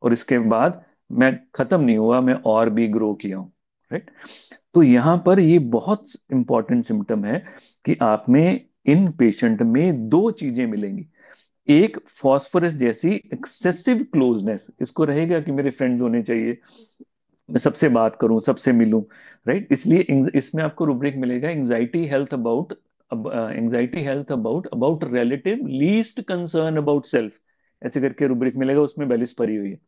और इसके बाद मैं खत्म नहीं हुआ, मैं और भी ग्रो किया हूँ, राइट। तो यहाँ पर ये बहुत इंपॉर्टेंट सिम्टम है कि आप में, इन पेशेंट में दो चीजें मिलेंगी। एक फॉस्फोरस जैसी एक्सेसिव क्लोजनेस, इसको रहेगा कि मेरे फ्रेंड्स होने चाहिए, मैं सबसे बात करूं, सबसे मिलूं, राइट। इसलिए इसमें आपको रुब्रिक मिलेगा anxiety health about, anxiety health about about relative least concern about self, ऐसे करके रुब्रिक मिलेगा, उसमें बैलिस परी हुई है।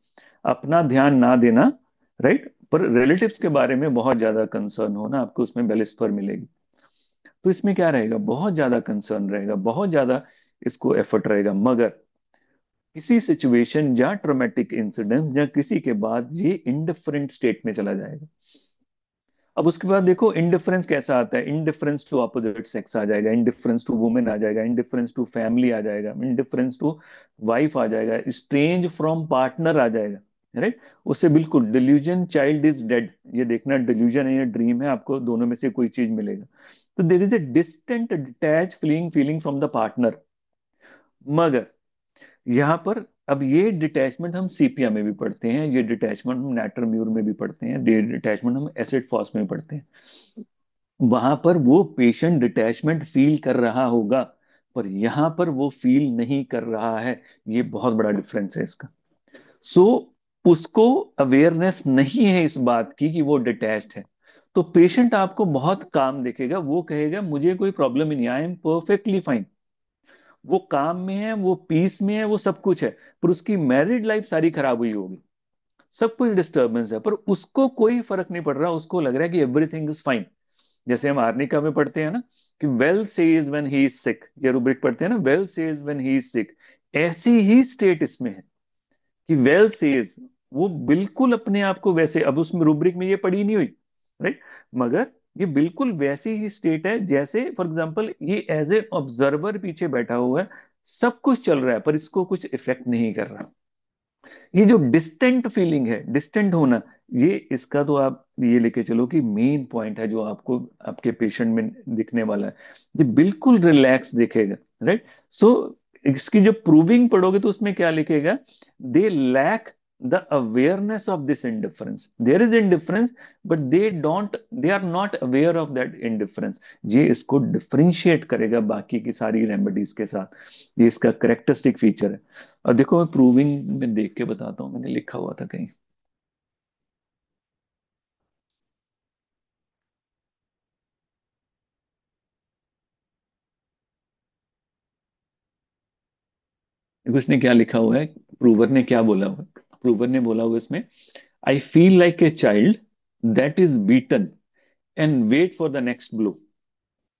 अपना ध्यान ना देना, राइट, पर रिलेटिव्स के बारे में बहुत ज्यादा कंसर्न हो ना, आपको उसमें बेलिस्पर मिलेगी। तो इसमें क्या रहेगा, बहुत ज्यादा कंसर्न रहेगा, बहुत ज्यादा इसको एफर्ट रहेगा। मगर किसी सिचुएशन या ट्रोमेटिक इंसिडेंट या किसी के बाद ये इंडिफरेंट स्टेट में चला जाएगा। अब उसके बाद देखो इंडिफरेंस कैसा आता है, इंडिफरेंस टू अपोजिट सेक्स आ जाएगा, इंडिफरेंस टू वुमेन आ जाएगा, इंडिफरेंस टू फैमिली आ जाएगा, इंडिफरेंस टू वाइफ आ जाएगा, स्ट्रेंज फ्रॉम पार्टनर आ जाएगा। राइट। उससे बिल्कुल डिल्यूजन, चाइल्ड इज डेड, ये देखना डिल्यूजन है या ड्रीम है, आपको दोनों में से कोई चीज मिलेगा। तो देर is a distant detach feeling feeling from the partner. मगर यहाँ पर अब ये डिटैचमेंट हम सीपिया में भी पढ़ते हैं, ये डिटैचमेंट हम नैट्रम्यूर में भी पढ़ते हैं, ये डिटैचमेंट हम एसिड फॉस में भी पढ़ते हैं। वहां पर वो पेशेंट डिटैचमेंट फील कर रहा होगा, पर यहां पर वो फील नहीं कर रहा है। ये बहुत बड़ा डिफरेंस है इसका। सो उसको अवेयरनेस नहीं है इस बात की कि वो डिटैच्ड है। तो पेशेंट आपको बहुत काम देखेगा, वो कहेगा मुझे कोई प्रॉब्लम ही नहीं, आई एम परफेक्टली फाइन। वो काम में है, वो पीस में है, वो सब कुछ है, पर उसकी मैरिड लाइफ सारी खराब हुई होगी, सब कुछ डिस्टर्बेंस है, पर उसको कोई फर्क नहीं पड़ रहा, उसको लग रहा है कि एवरीथिंग इज फाइन। जैसे हम आर्निका में पढ़ते हैं ना कि well says when he is sick, ये रूब्रिक पढ़ते हैं ना, well says when he is sick. ऐसी ही स्टेट इसमें है कि वेल सेज, वो बिल्कुल अपने आप को वैसे, अब उसमें रूब्रिक में ये पढ़ी नहीं हुई, राइट। मगर ये बिल्कुल वैसी ही स्टेट है जैसे फॉर एग्जांपल ये एज ए ऑब्जर्वर पीछे बैठा हुआ है, सब कुछ चल रहा है पर इसको कुछ इफेक्ट नहीं कर रहा। ये जो डिस्टेंट फीलिंग है, डिस्टेंट होना, ये इसका तो आप ये लेके चलो कि मेन पॉइंट है जो आपको आपके पेशेंट में दिखने वाला है। ये बिल्कुल रिलैक्स दिखेगा, राइट। सो इसकी जब प्रूविंग पढ़ोगे तो उसमें क्या लिखेगा, they lack the awareness of this indifference, there is indifference but they are not aware of that indifference. ये इसको डिफरेंशिएट करेगा बाकी की सारी रेमेडीज के साथ, ये इसका करेक्टरिस्टिक फीचर है। और देखो मैं प्रूविंग में देख के बताता हूँ, मैंने लिखा हुआ था कहीं। देखो इसने क्या लिखा हुआ है, प्रूवर ने क्या बोला हुआ है। प्रूवर ने बोला हुआ है इसमें, I feel like a child that is beaten and wait for the next blow.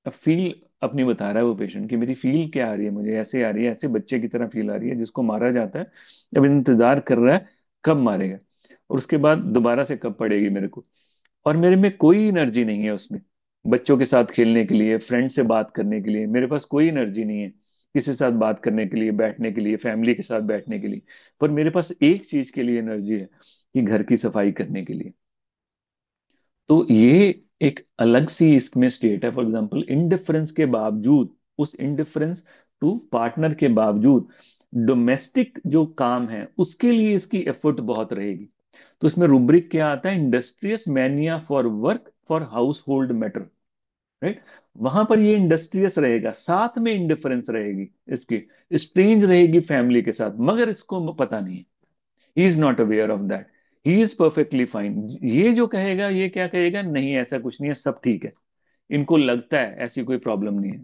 अब फील अपनी बता रहा है वो पेशेंट कि मेरी फील क्या आ रही है, मुझे ऐसे आ रही है, ऐसे बच्चे की तरह फील आ रही है जिसको मारा जाता है, अब इंतजार कर रहा है कब मारेगा, और उसके बाद दोबारा से कब पड़ेगी मेरे को। और मेरे में कोई एनर्जी नहीं है उसमें, बच्चों के साथ खेलने के लिए, फ्रेंड से बात करने के लिए मेरे पास कोई एनर्जी नहीं है, किसी के साथ बात करने के लिए, बैठने के लिए, फैमिली के साथ बैठने के लिए। पर मेरे पास एक चीज के लिए एनर्जी है, कि घर की सफाई करने के लिए। तो ये एक अलग सी इसमें स्टेट है। फॉर एग्जांपल इंडिफरेंस के बावजूद, उस इंडिफरेंस टू पार्टनर के बावजूद डोमेस्टिक जो काम है उसके लिए इसकी एफर्ट बहुत रहेगी। तो इसमें रुब्रिक क्या आता है, industrious mania for work for house hold matter, right. वहां पर ये इंडस्ट्रियस रहेगा, साथ में इंडिफरेंस रहेगी इसकी, स्ट्रेंज रहेगी फैमिली के साथ, मगर इसको पता नहीं है, he is not aware of that, he is perfectly fine. ये जो कहेगा, ये क्या कहेगा, नहीं ऐसा कुछ नहीं है, सब ठीक है। इनको लगता है ऐसी कोई प्रॉब्लम नहीं है,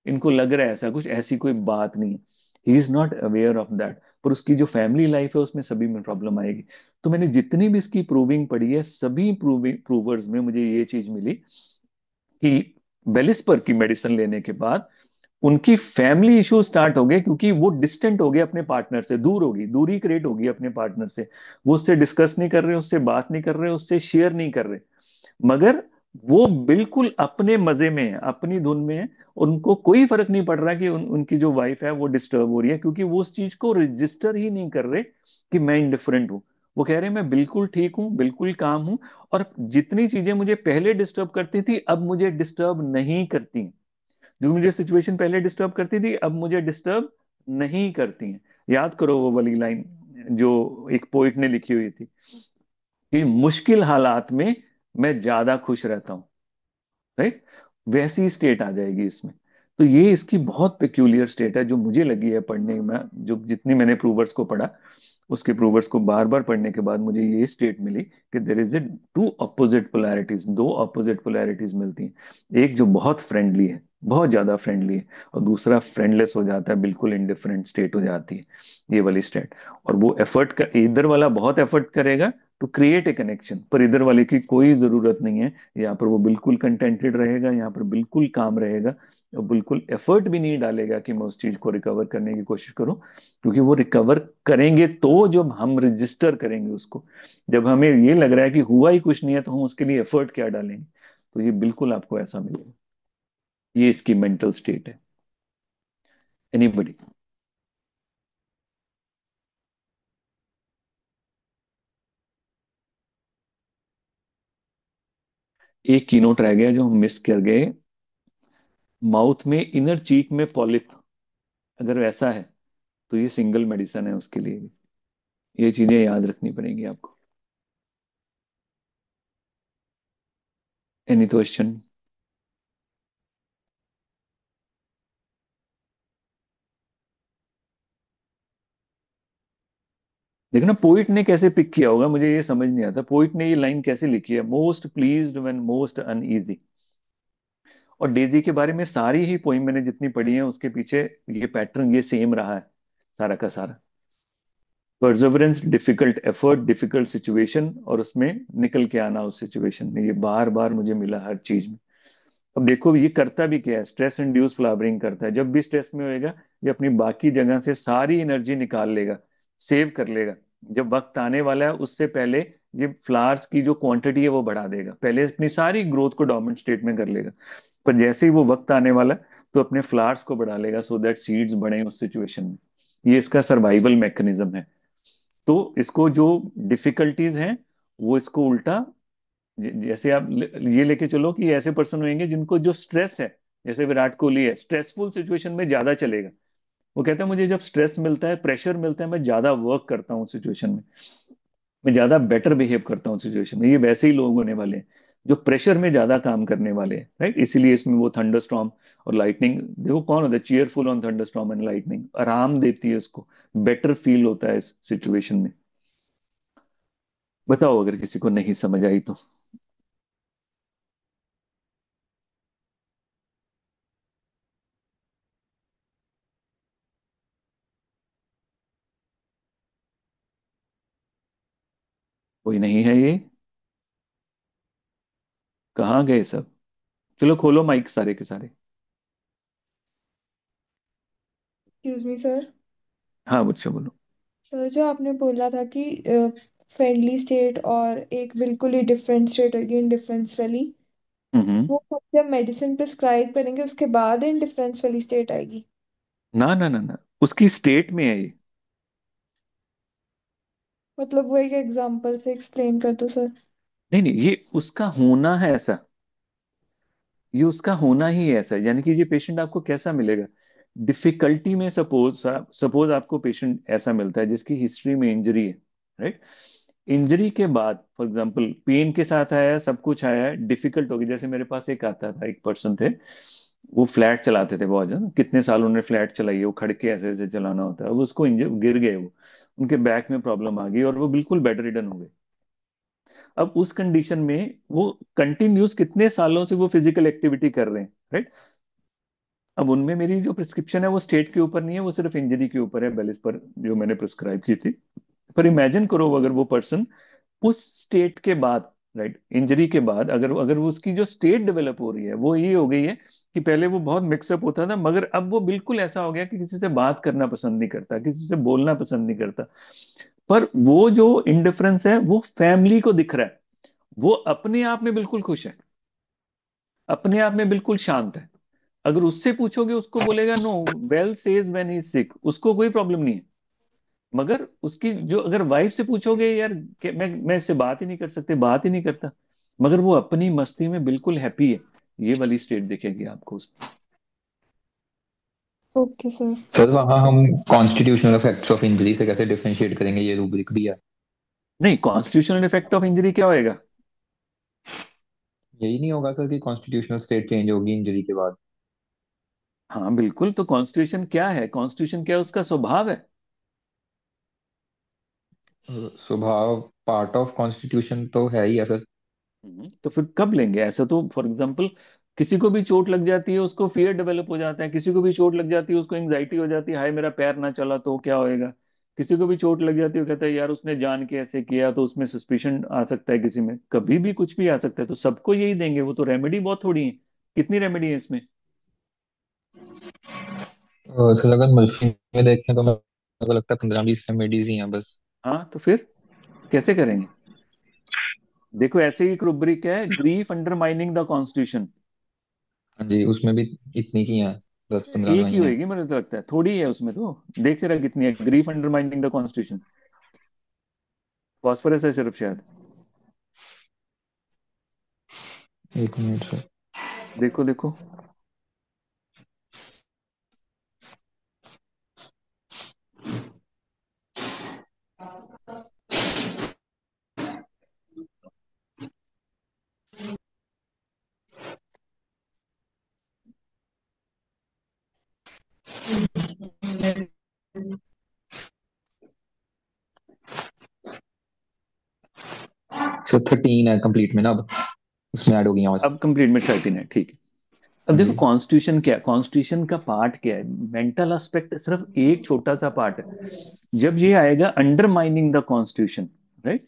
इनको लग रहा है ऐसा कुछ, ऐसी कोई बात नहीं है, he is not aware of that. पर उसकी जो फैमिली लाइफ है उसमें सभी में प्रॉब्लम आएगी। तो मैंने जितनी भी इसकी प्रूविंग पढ़ी है, सभी प्रूविंग प्रूवर्स में मुझे ये चीज मिली कि बेलिस्पर की मेडिसिन लेने के बाद उनकी फैमिली इशू स्टार्ट हो गए, क्योंकि वो डिस्टेंट हो गए अपने पार्टनर से, दूर होगी, दूरी क्रिएट होगी अपने पार्टनर से। वो उससे डिस्कस नहीं कर रहे, उससे बात नहीं कर रहे, उससे शेयर नहीं कर रहे, मगर वो बिल्कुल अपने मजे में है, अपनी धुन में है। उनको कोई फर्क नहीं पड़ रहा कि उनकी जो वाइफ है वो डिस्टर्ब हो रही है, क्योंकि वो उस चीज को रजिस्टर ही नहीं कर रहे कि मैं इंडिफरेंट हूं। वो कह रहे हैं मैं बिल्कुल ठीक हूँ, बिल्कुल काम हूँ, और जितनी चीजें मुझे पहले डिस्टर्ब करती थी अब मुझे डिस्टर्ब नहीं करती, जो मुझे सिचुएशन पहले डिस्टर्ब करती थी अब मुझे डिस्टर्ब नहीं करती हैं। याद करो वो वाली लाइन जो एक पोइट ने लिखी हुई थी कि मुश्किल हालात में मैं ज्यादा खुश रहता हूँ, राइट। वैसी स्टेट आ जाएगी इसमें। तो ये इसकी बहुत पेक्यूलियर स्टेट है जो मुझे लगी है पढ़ने में, जो जितनी मैंने प्रूवर्स को पढ़ा, उसके प्रूवर्स को बार बार पढ़ने के बाद मुझे ये स्टेट मिली कि there is a two opposite polarities, दो अपोजिट पोलैरिटीज मिलती हैं। एक जो बहुत फ्रेंडली है, बहुत ज्यादा फ्रेंडली है, और दूसरा फ्रेंडलेस हो जाता है, बिल्कुल इंडिफरेंट स्टेट हो जाती है, ये वाली स्टेट। और वो एफर्ट का, इधर वाला बहुत एफर्ट करेगा टू क्रिएट ए कनेक्शन। पर इधर वाले की कोई जरूरत नहीं है। यहाँ पर वो बिल्कुल कंटेंटेड रहेगा, यहाँ पर बिल्कुल काम रहेगा, और बिल्कुल एफर्ट भी नहीं डालेगा कि मैं उस चीज को रिकवर करने की कोशिश करूं। क्योंकि वो रिकवर करेंगे तो जब हम रजिस्टर करेंगे उसको, जब हमें ये लग रहा है कि हुआ ही कुछ नहीं है, तो हम उसके लिए एफर्ट क्या डालेंगे। तो ये बिल्कुल आपको ऐसा मिलेगा। ये इसकी मेंटल स्टेट है। एनीबडी? एक कीनोट रह गया जो हम मिस कर गए। माउथ में, इनर चीक में पॉलिप, अगर वैसा है तो ये सिंगल मेडिसिन है उसके लिए भी। ये चीजें याद रखनी पड़ेंगी आपको। Any question? देखना पोइट ने कैसे पिक किया होगा, मुझे ये समझ नहीं आता पोइट ने ये लाइन कैसे लिखी है, most pleased when most uneasy. और डेजी के बारे में सारी ही पोइम मैंने जितनी पढ़ी है, उसके पीछे ये पैटर्न ये सेम रहा है सारा का सारा। परजोवरेंस, डिफिकल्ट एफर्ट, डिफिकल्ट सिचुएशन, और उसमें निकल के आना उस सिचुएशन में, ये बार बार मुझे मिला हर चीज में। अब देखो ये करता भी क्या है, स्ट्रेस इंड्यूस फ्लावरिंग करता है। जब भी स्ट्रेस में होएगा, ये अपनी बाकी जगह से सारी एनर्जी निकाल लेगा, सेव कर लेगा। जब वक्त आने वाला है उससे पहले ये फ्लावर्स की जो क्वांटिटी है वो बढ़ा देगा, पहले अपनी सारी ग्रोथ को डोर्मेंट स्टेट में कर लेगा। पर जैसे ही वो वक्त आने वाला है, तो अपने फ्लावर्स को बढ़ा लेगा, सो दैट सीड्स बढ़े उस सिचुएशन में। ये इसका सर्वाइवल मैकेनिज्म है। तो इसको जो डिफिकल्टीज हैं, वो इसको उल्टा, जैसे आप ये लेके चलो कि ऐसे पर्सन होंगे जिनको जो स्ट्रेस है, जैसे विराट कोहली है, स्ट्रेसफुल सिचुएशन में ज्यादा चलेगा। वो कहता है मुझे जब स्ट्रेस मिलता है, प्रेशर मिलता है, मैं ज्यादा वर्क करता हूँ सिचुएशन में, मैं ज्यादा बेटर बिहेव करता हूँ सिचुएशन में। ये वैसे ही लोग होने वाले हैं जो प्रेशर में ज्यादा काम करने वाले हैं, राइट। इसीलिए इसमें वो थंडरस्टॉर्म और लाइटनिंग, देखो कौन होता है cheerful on thunderstorm and lightning, आराम देती है उसको, बेटर फील होता है इस सिचुएशन में। बताओ अगर किसी को नहीं समझ आई तो। कोई नहीं है ये? कहाँ गए सब? चलो खोलो माइक सारे के सारे। Excuse me sir. हाँ बच्चों बोलो। सर जो आपने बोला था कि फ्रेंडली स्टेट और एक बिल्कुल ही डिफरेंट स्टेट होगी इंडिफरेंस वाली, हम्म। वो हम जब मेडिसिन प्रिस्क्राइब करेंगे उसके बाद इंडिफरेंस वाली स्टेट आएगी? ना ना ना ना, उसकी स्टेट में है ये। मतलब वो एक एग्जांपल से एक्सप्लेन कर दो सर। नहीं नहीं, ये उसका होना है ऐसा, ये उसका होना ही है ऐसा। यानी कि ये पेशेंट आपको कैसा मिलेगा, डिफिकल्टी में, सपोज सपोज आपको पेशेंट ऐसा मिलता है जिसकी हिस्ट्री में इंजरी है, राइट। इंजरी के बाद फॉर एग्जांपल पेन के साथ आया, सब कुछ आया, डिफिकल्ट हो गई। जैसे मेरे पास एक आता था, एक पर्सन थे, वो फ्लैट चलाते थे बहुत ज्यादा, कितने साल उन्होंने फ्लैट चलाई है, वो खड़ के ऐसे ऐसे चलाना होता है। अब उसको इंजर गिर गए वो, उनके बैक में प्रॉब्लम आ गई और वो बिल्कुल बेड रिडन हो गए। अब उस कंडीशन में वो कंटिन्यूस कितने सालों से वो फिजिकल एक्टिविटी कर रहे हैं, राइट। अब उनमें मेरी जो प्रिस्क्रिप्शन है वो स्टेट के ऊपर नहीं है, वो सिर्फ इंजरी के ऊपर है, बेलिस पर जो मैंने प्रिस्क्राइब की थी। पर इमेजिन करो अगर वो पर्सन उस स्टेट के बाद, राइट, इंजरी के बाद, अगर अगर वो उसकी जो स्टेट डेवलप हो रही है वो ये हो गई है कि पहले वो बहुत मिक्सअप होता था, मगर अब वो बिल्कुल ऐसा हो गया कि किसी से बात करना पसंद नहीं करता, किसी से बोलना पसंद नहीं करता। पर वो जो इंडिफरेंस है वो फैमिली को दिख रहा है, वो अपने आप में बिल्कुल खुश है, अपने आप में बिल्कुल शांत है। अगर उससे पूछोगे उसको बोलेगा no, well says when he sick, उसको कोई प्रॉब्लम नहीं है। मगर उसकी जो, अगर वाइफ से पूछोगे यार कि मैं इससे बात ही नहीं कर सकते, बात ही नहीं करता, मगर वो अपनी मस्ती में बिल्कुल हैप्पी है, ये वाली स्टेट दिखेगी आपको उसमें। Okay sir. सर वहाँ हम कॉन्स्टिट्यूशनल इफेक्ट्स ऑफ इंजरी से कैसे डिफरेंशिएट करेंगे, ये रूब्रिक भी है? नहीं, कॉन्स्टिट्यूशनल इफेक्ट ऑफ इंजरी क्या होएगा? यही नहीं होगा सर कि कॉन्स्टिट्यूशनल स्टेट चेंज होगी इंजरी के बाद? हाँ बिल्कुल, तो कॉन्स्टिट्यूशन क्या है, कॉन्स्टिट्यूशन क्या है, उसका स्वभाव है। स्वभाव पार्ट ऑफ कॉन्स्टिट्यूशन तो है ही है सर। तो फिर कब लेंगे ऐसा? तो फॉर एग्जाम्पल किसी को भी चोट लग जाती है उसको फियर डेवलप हो जाता है, किसी को भी चोट लग जाती है उसको एंग्जाइटी हो जाती है, हाय मेरा पैर ना चला तो क्या होएगा, किसी को भी चोट लग जाती है, वो कहता है यार उसने जान के ऐसे किया, तो उसमें सस्पिशन आ सकता है, किसी में कभी भी कुछ भी आ सकता है, तो सबको यही देंगे? वो तो रेमेडी बहुत थोड़ी है। कितनी रेमेडी है इसमें? वैसे अगर मल्फी में देखें तो मेरे को लगता है 15-20 रेमेडीज ही हैं बस। हाँ, तो फिर कैसे करेंगे? देखो, ऐसे ही एक रुब्रिक है, ग्रीफ अंडरमाइनिंग द कॉन्स्टिट्यूशन। हाँ जी, उसमें भी इतनी की हैं, 10-15 एक ही लगाई हैं। होएगी, मुझे तो लगता है थोड़ी है उसमें तो। देख रहा कितनी है, grief undermining the constitution. Phosphorus है सिर्फ शायद। एक मिनट से। देखो देखो। सो 13 है कंप्लीट में ना अब, उसमें ऐड हो गई हैं और। अब कंप्लीट में 13 है, ठीक है। अब हाँ देखो, जी। कॉन्स्टिट्यूशन क्या है, कॉन्स्टिट्यूशन का पार्ट क्या है? मेंटल एस्पेक्ट सिर्फ एक छोटा सा पार्ट है। जब ये आएगा अंडरमाइनिंग द कॉन्स्टिट्यूशन, राइट,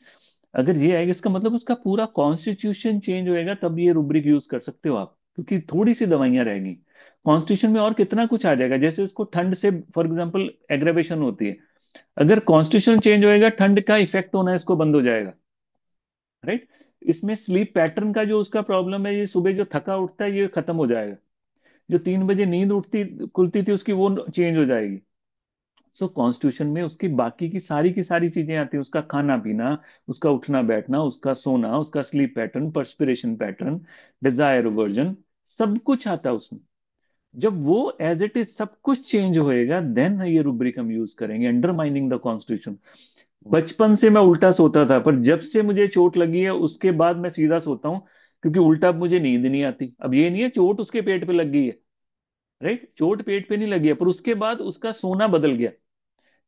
अगर ये आएगा इसका मतलब उसका पूरा कॉन्स्टिट्यूशन चेंज होएगा, तब ये रूब्रिक यूज कर सकते हो आप, क्योंकि थोड़ी सी दवाइयां रहेंगी। कॉन्स्टिट्यूशन में और कितना कुछ आ जाएगा, जैसे इसको ठंड से फॉर एग्जाम्पल एग्रेवेशन होती है, अगर कॉन्स्टिट्यूशन चेंज होएगा, ठंड का इफेक्ट होना इसको बंद हो जाएगा, राइट। इसमें स्लीप पैटर्न का जो उसका प्रॉब्लम है, ये सुबह जो थका उठता है, ये खत्म हो जाएगा। जो 3 बजे नींद उठती खुलती थी उसकी, वो चेंज हो जाएगी। सो कॉन्स्टिट्यूशन में उसकी बाकी की सारी चीजें आती हैं, उसका खाना पीना, उसका उठना बैठना, उसका सोना, उसका sleep pattern, perspiration pattern, desire aversion, सब कुछ आता है उसमें। जब वो एज इट इज सब कुछ चेंज होएगा, देन ये रूब्रिक हम यूज करेंगे, अंडरमाइनिंग द कॉन्स्टिट्यूशन। बचपन से मैं उल्टा सोता था, पर जब से मुझे चोट लगी है उसके बाद मैं सीधा सोता हूँ, क्योंकि उल्टा अब मुझे नींद नहीं आती। अब ये नहीं है चोट उसके पेट पे लग गई है, राइट, चोट पेट पे नहीं लगी है, पर उसके बाद उसका सोना बदल गया।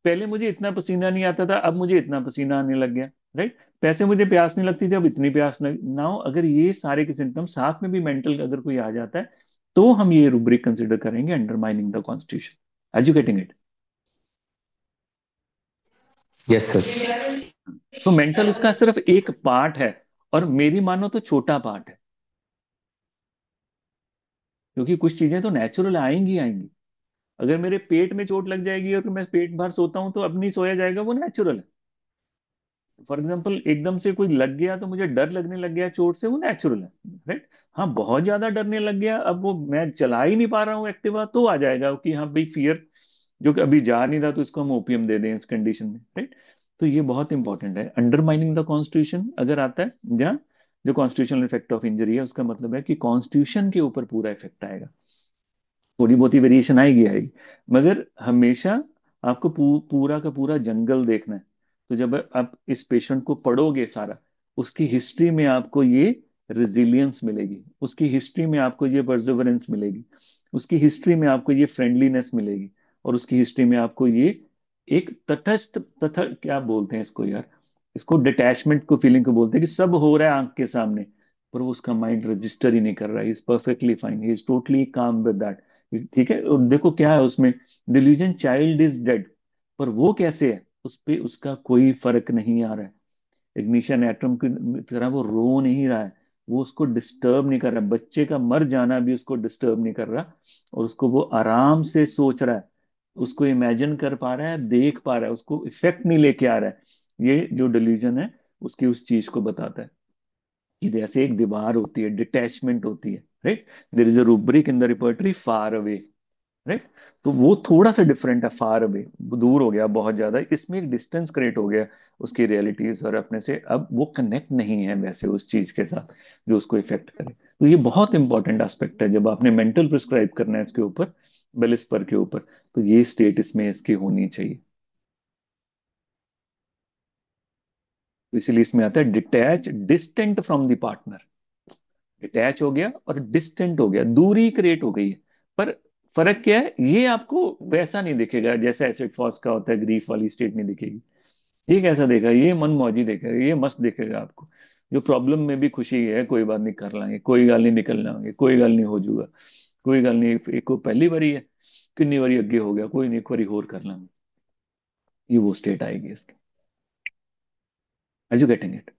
पहले मुझे इतना पसीना नहीं आता था, अब मुझे इतना पसीना आने लग गया, राइट। पैसे मुझे प्यास नहीं लगती थी, अब इतनी प्यास ना हो। अगर ये सारे के सिम्टम साथ में भी मेंटल अगर कोई आ जाता है, तो हम ये रूब्रिक कंसिडर करेंगे, undermining the constitution. Educating it. Yes sir. तो मेंटल उसका सिर्फ एक पार्ट है, और मेरी मानो तो छोटा पार्ट है, क्योंकि कुछ चीजें तो नेचुरल आएंगी आएंगी। अगर मेरे पेट में चोट लग जाएगी और मैं पेट भर सोता हूँ, तो अब नहीं सोया जाएगा, वो नेचुरल है। फॉर एग्जाम्पल, एकदम से कोई लग गया तो मुझे डर लगने लग गया चोट से, वो नेचुरल है, राइट। हाँ, बहुत ज्यादा डरने लग गया, अब वो मैं चला ही नहीं पा रहा हूँ एक्टिवा, तो आ जाएगा कि हाँ भाई फियर, जो कि अभी जा नहीं रहा, तो इसको हम ओपीएम दे दें इस कंडीशन में, राइट। तो ये बहुत इंपॉर्टेंट है, अंडरमाइनिंग द कॉन्स्टिट्यूशन अगर आता है जहाँ, जो कॉन्स्टिट्यूशनल इफेक्ट ऑफ इंजरी है, उसका मतलब है कि कॉन्स्टिट्यूशन के ऊपर पूरा इफेक्ट आएगा। थोड़ी बहुत ही वेरिएशन आएगी आएगी, मगर हमेशा आपको पूरा का पूरा जंगल देखना है। तो जब आप इस पेशेंट को पढ़ोगे सारा, उसकी हिस्ट्री में आपको ये रिजिलियंस मिलेगी, उसकी हिस्ट्री में आपको ये परसेवरेंस मिलेगी, उसकी हिस्ट्री में आपको ये फ्रेंडलीनेस मिलेगी, और उसकी हिस्ट्री में आपको ये एक तटस्थ, तथा क्या बोलते हैं इसको यार, इसको डिटैचमेंट को, फीलिंग को बोलते हैं, कि सब हो रहा है आंख के सामने, पर वो उसका माइंड रजिस्टर ही नहीं कर रहा है, is perfectly fine, he is totally काम विद दैट। ठीक है, और देखो क्या है उसमें, डिल्यूजन चाइल्ड इज डेड, पर वो कैसे है, उस पे उसका कोई फर्क नहीं आ रहा है। इग्निशन एटम की तरह वो रो नहीं रहा है, वो उसको डिस्टर्ब नहीं कर रहा, बच्चे का मर जाना भी उसको डिस्टर्ब नहीं कर रहा, और उसको वो आराम से सोच रहा है, उसको इमेजिन कर पा रहा है, देख पा रहा है, उसको इफेक्ट नहीं लेके आ रहा है। ये जो डिल्यूजन है, उसकी उस चीज को बताता है, कि जैसे एक दीवार होती है, डिटैचमेंट होती है, right. There is a rubric in the repertory, far away, right. तो वो थोड़ा सा डिफरेंट है, फार अवे, दूर हो गया बहुत ज्यादा, इसमें एक डिस्टेंस क्रिएट हो गया उसकी रियलिटीज और अपने से, अब वो कनेक्ट नहीं है वैसे उस चीज के साथ जो उसको इफेक्ट करे। तो ये बहुत इंपॉर्टेंट एस्पेक्ट है, जब आपने मेंटल प्रिस्क्राइब करना है इसके ऊपर, बेलिस्पर के ऊपर, तो ये स्टेट इसमें इसकी होनी चाहिए। तो इसीलिए इसमें आता है detach distant from the partner. Detach हो गया और डिस्टेंट हो गया, दूरी क्रिएट हो गई है। पर फर्क क्या है, ये आपको वैसा नहीं दिखेगा जैसा एसिड फॉस का होता है, ग्रीफ वाली स्टेट नहीं दिखेगी। ये कैसा देगा, ये मन मौजी देखेगा, ये मस्त दिखेगा आपको। जो प्रॉब्लम में भी खुशी है, कोई बात नहीं, कर लांगे, कोई गल नहीं, निकल लांगे, कोई गल नहीं, हो जाऊगा, कोई गल नहीं, एक को पहली बारी है, कितनी बारी अगे हो गया, कोई नहीं, एक बारी होर कर लांगे। ये वो स्टेट आएगी इसकी। Are you getting it?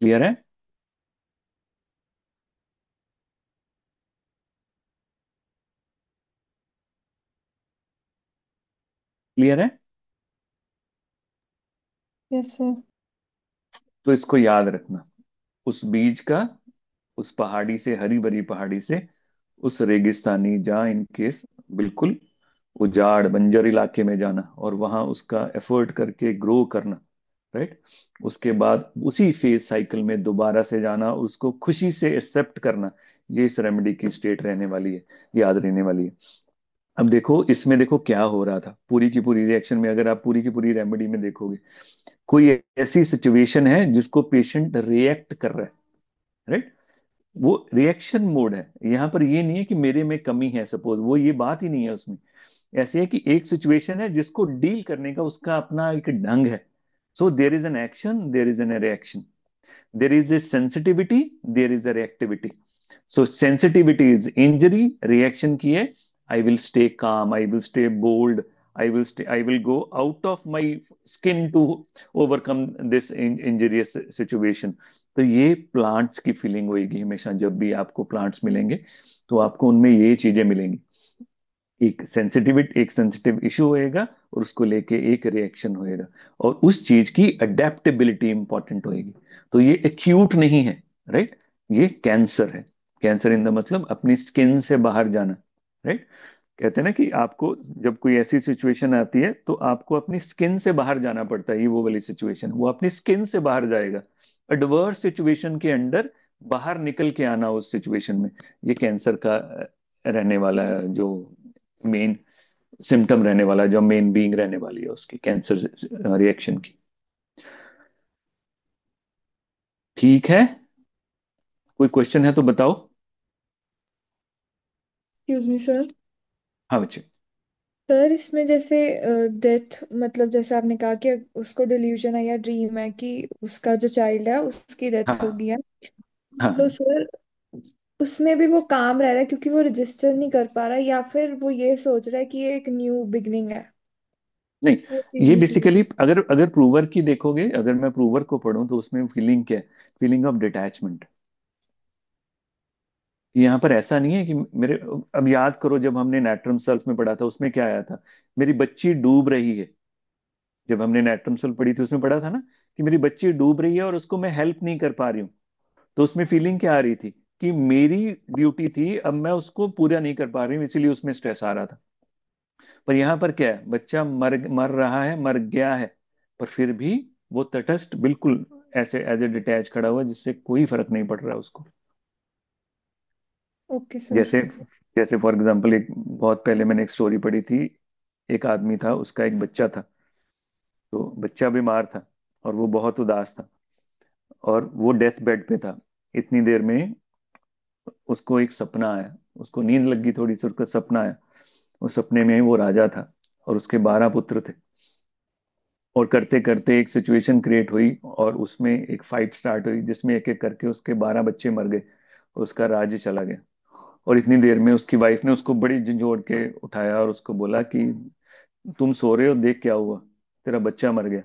Clear है? क्लियर है? Yes sir. तो इसको याद रखना, उस बीज का, उस पहाड़ी से, हरी भरी पहाड़ी से, उस रेगिस्तानी, जहाँ इन केस बिल्कुल उजाड़ बंजर इलाके में जाना और वहां उसका एफर्ट करके ग्रो करना, राइट। उसके बाद उसी फेज साइकिल में दोबारा से जाना, उसको खुशी से एक्सेप्ट करना, ये इस रेमेडी की स्टेट रहने वाली है, याद रहने वाली है। अब देखो इसमें, देखो क्या हो रहा था पूरी की पूरी रिएक्शन में, अगर आप पूरी की पूरी रेमेडी में देखोगे, कोई ऐसी सिचुएशन है जिसको पेशेंट रिएक्ट कर रहा है, राइट। वो रिएक्शन मोड है, यहाँ पर ये नहीं है कि मेरे में कमी है, सपोज, वो ये बात ही नहीं है उसमें। ऐसे है कि एक सिचुएशन है जिसको डील करने का उसका अपना एक ढंग है। So there is an action, there is an reaction, there is a sensitivity, there is a reactivity. So sensitivity is injury, reaction की है I will stay calm, I will stay bold, I will go out of my skin to overcome this injurious situation. तो ये plants की feeling होगी हमेशा, जब भी आपको प्लांट्स मिलेंगे तो आपको उनमें ये चीजें मिलेंगी। एक सेंसिटिव इशू होएगा और उसको लेके एक रिएक्शन होएगा, और उस चीज की अडेप्टेबिलिटी इंपॉर्टेंट होएगी। तो ये एक्यूट नहीं है, राइट। ये कैंसर है। कैंसर इन द मतलब अपनी स्किन से बाहर जाना, राइट। कहते हैं ना कि आपको जब कोई ऐसी सिचुएशन आती है तो आपको अपनी स्किन से बाहर जाना पड़ता है, ये वो वाली सिचुएशन, वो अपनी स्किन से बाहर जाएगा, एडवर्स सिचुएशन के अंदर बाहर निकल के आना उस सिचुएशन में। ये कैंसर का रहने वाला जो मेन सिम्टम रहने वाला, जो मेन बीइंग रहने वाली है उसकी कैंसर रिएक्शन की। ठीक है, कोई क्वेश्चन है तो बताओ। Excuse me sir. हाँ बच्चे। सर इसमें जैसे डेथ, मतलब जैसे आपने कहा कि उसको डिल्यूजन है या ड्रीम है कि उसका जो चाइल्ड है उसकी डेथ हो हाँ गई है, तो हाँ। सर उसमें भी वो काम रह रहा है क्योंकि वो रजिस्टर नहीं कर पा रहा है, या फिर वो ये सोच रहा है कि ये एक न्यू बिगनिंग है? नहीं, वो चीज ये नहीं क्लियर। बेसिकली अगर अगर प्रूवर की देखोगे, अगर मैं प्रूवर को पढूं तो उसमें फीलिंग क्या है? Feeling of detachment. यहाँ पर ऐसा नहीं है कि मेरे, अब याद करो जब हमने नेट्रम सेल्फ में पढ़ा था उसमें क्या आया था, मेरी बच्ची डूब रही है। जब हमने नेट्रम सेल्फ पढ़ी थी उसमें पढ़ा था ना कि मेरी बच्ची डूब रही है और उसको मैं हेल्प नहीं कर पा रही हूँ। तो उसमें फीलिंग क्या आ रही थी कि मेरी ड्यूटी थी, अब मैं उसको पूरा नहीं कर पा रही हूँ, इसीलिए उसमें स्ट्रेस आ रहा था। पर यहाँ पर क्या है, बच्चा मर मर रहा है, मर गया है, पर फिर भी वो तटस्थ बिल्कुल ऐसे एज ए डिटैच खड़ा हुआ है, जिससे कोई फर्क नहीं पड़ रहा है उसको। Okay sir. जैसे जैसे फॉर एग्जांपल, एक बहुत पहले मैंने एक स्टोरी पढ़ी थी। एक आदमी था, उसका एक बच्चा था, तो बच्चा बीमार था और वो बहुत उदास था, और वो डेथ बेड पे था। इतनी देर में उसको एक सपना आया, उसको नींद लगी थोड़ी सी, उसका सपना आया। उस सपने में वो राजा था और उसके 12 पुत्र थे, और करते करते एक सिचुएशन क्रिएट हुई और उसमें एक फाइट स्टार्ट हुई जिसमें एक एक करके उसके 12 बच्चे मर गए, उसका राज्य चला गया। और इतनी देर में उसकी वाइफ ने उसको बड़ी झंझोड़ के उठाया और उसको बोला कि तुम सो रहे हो, देख क्या हुआ, तेरा बच्चा मर गया।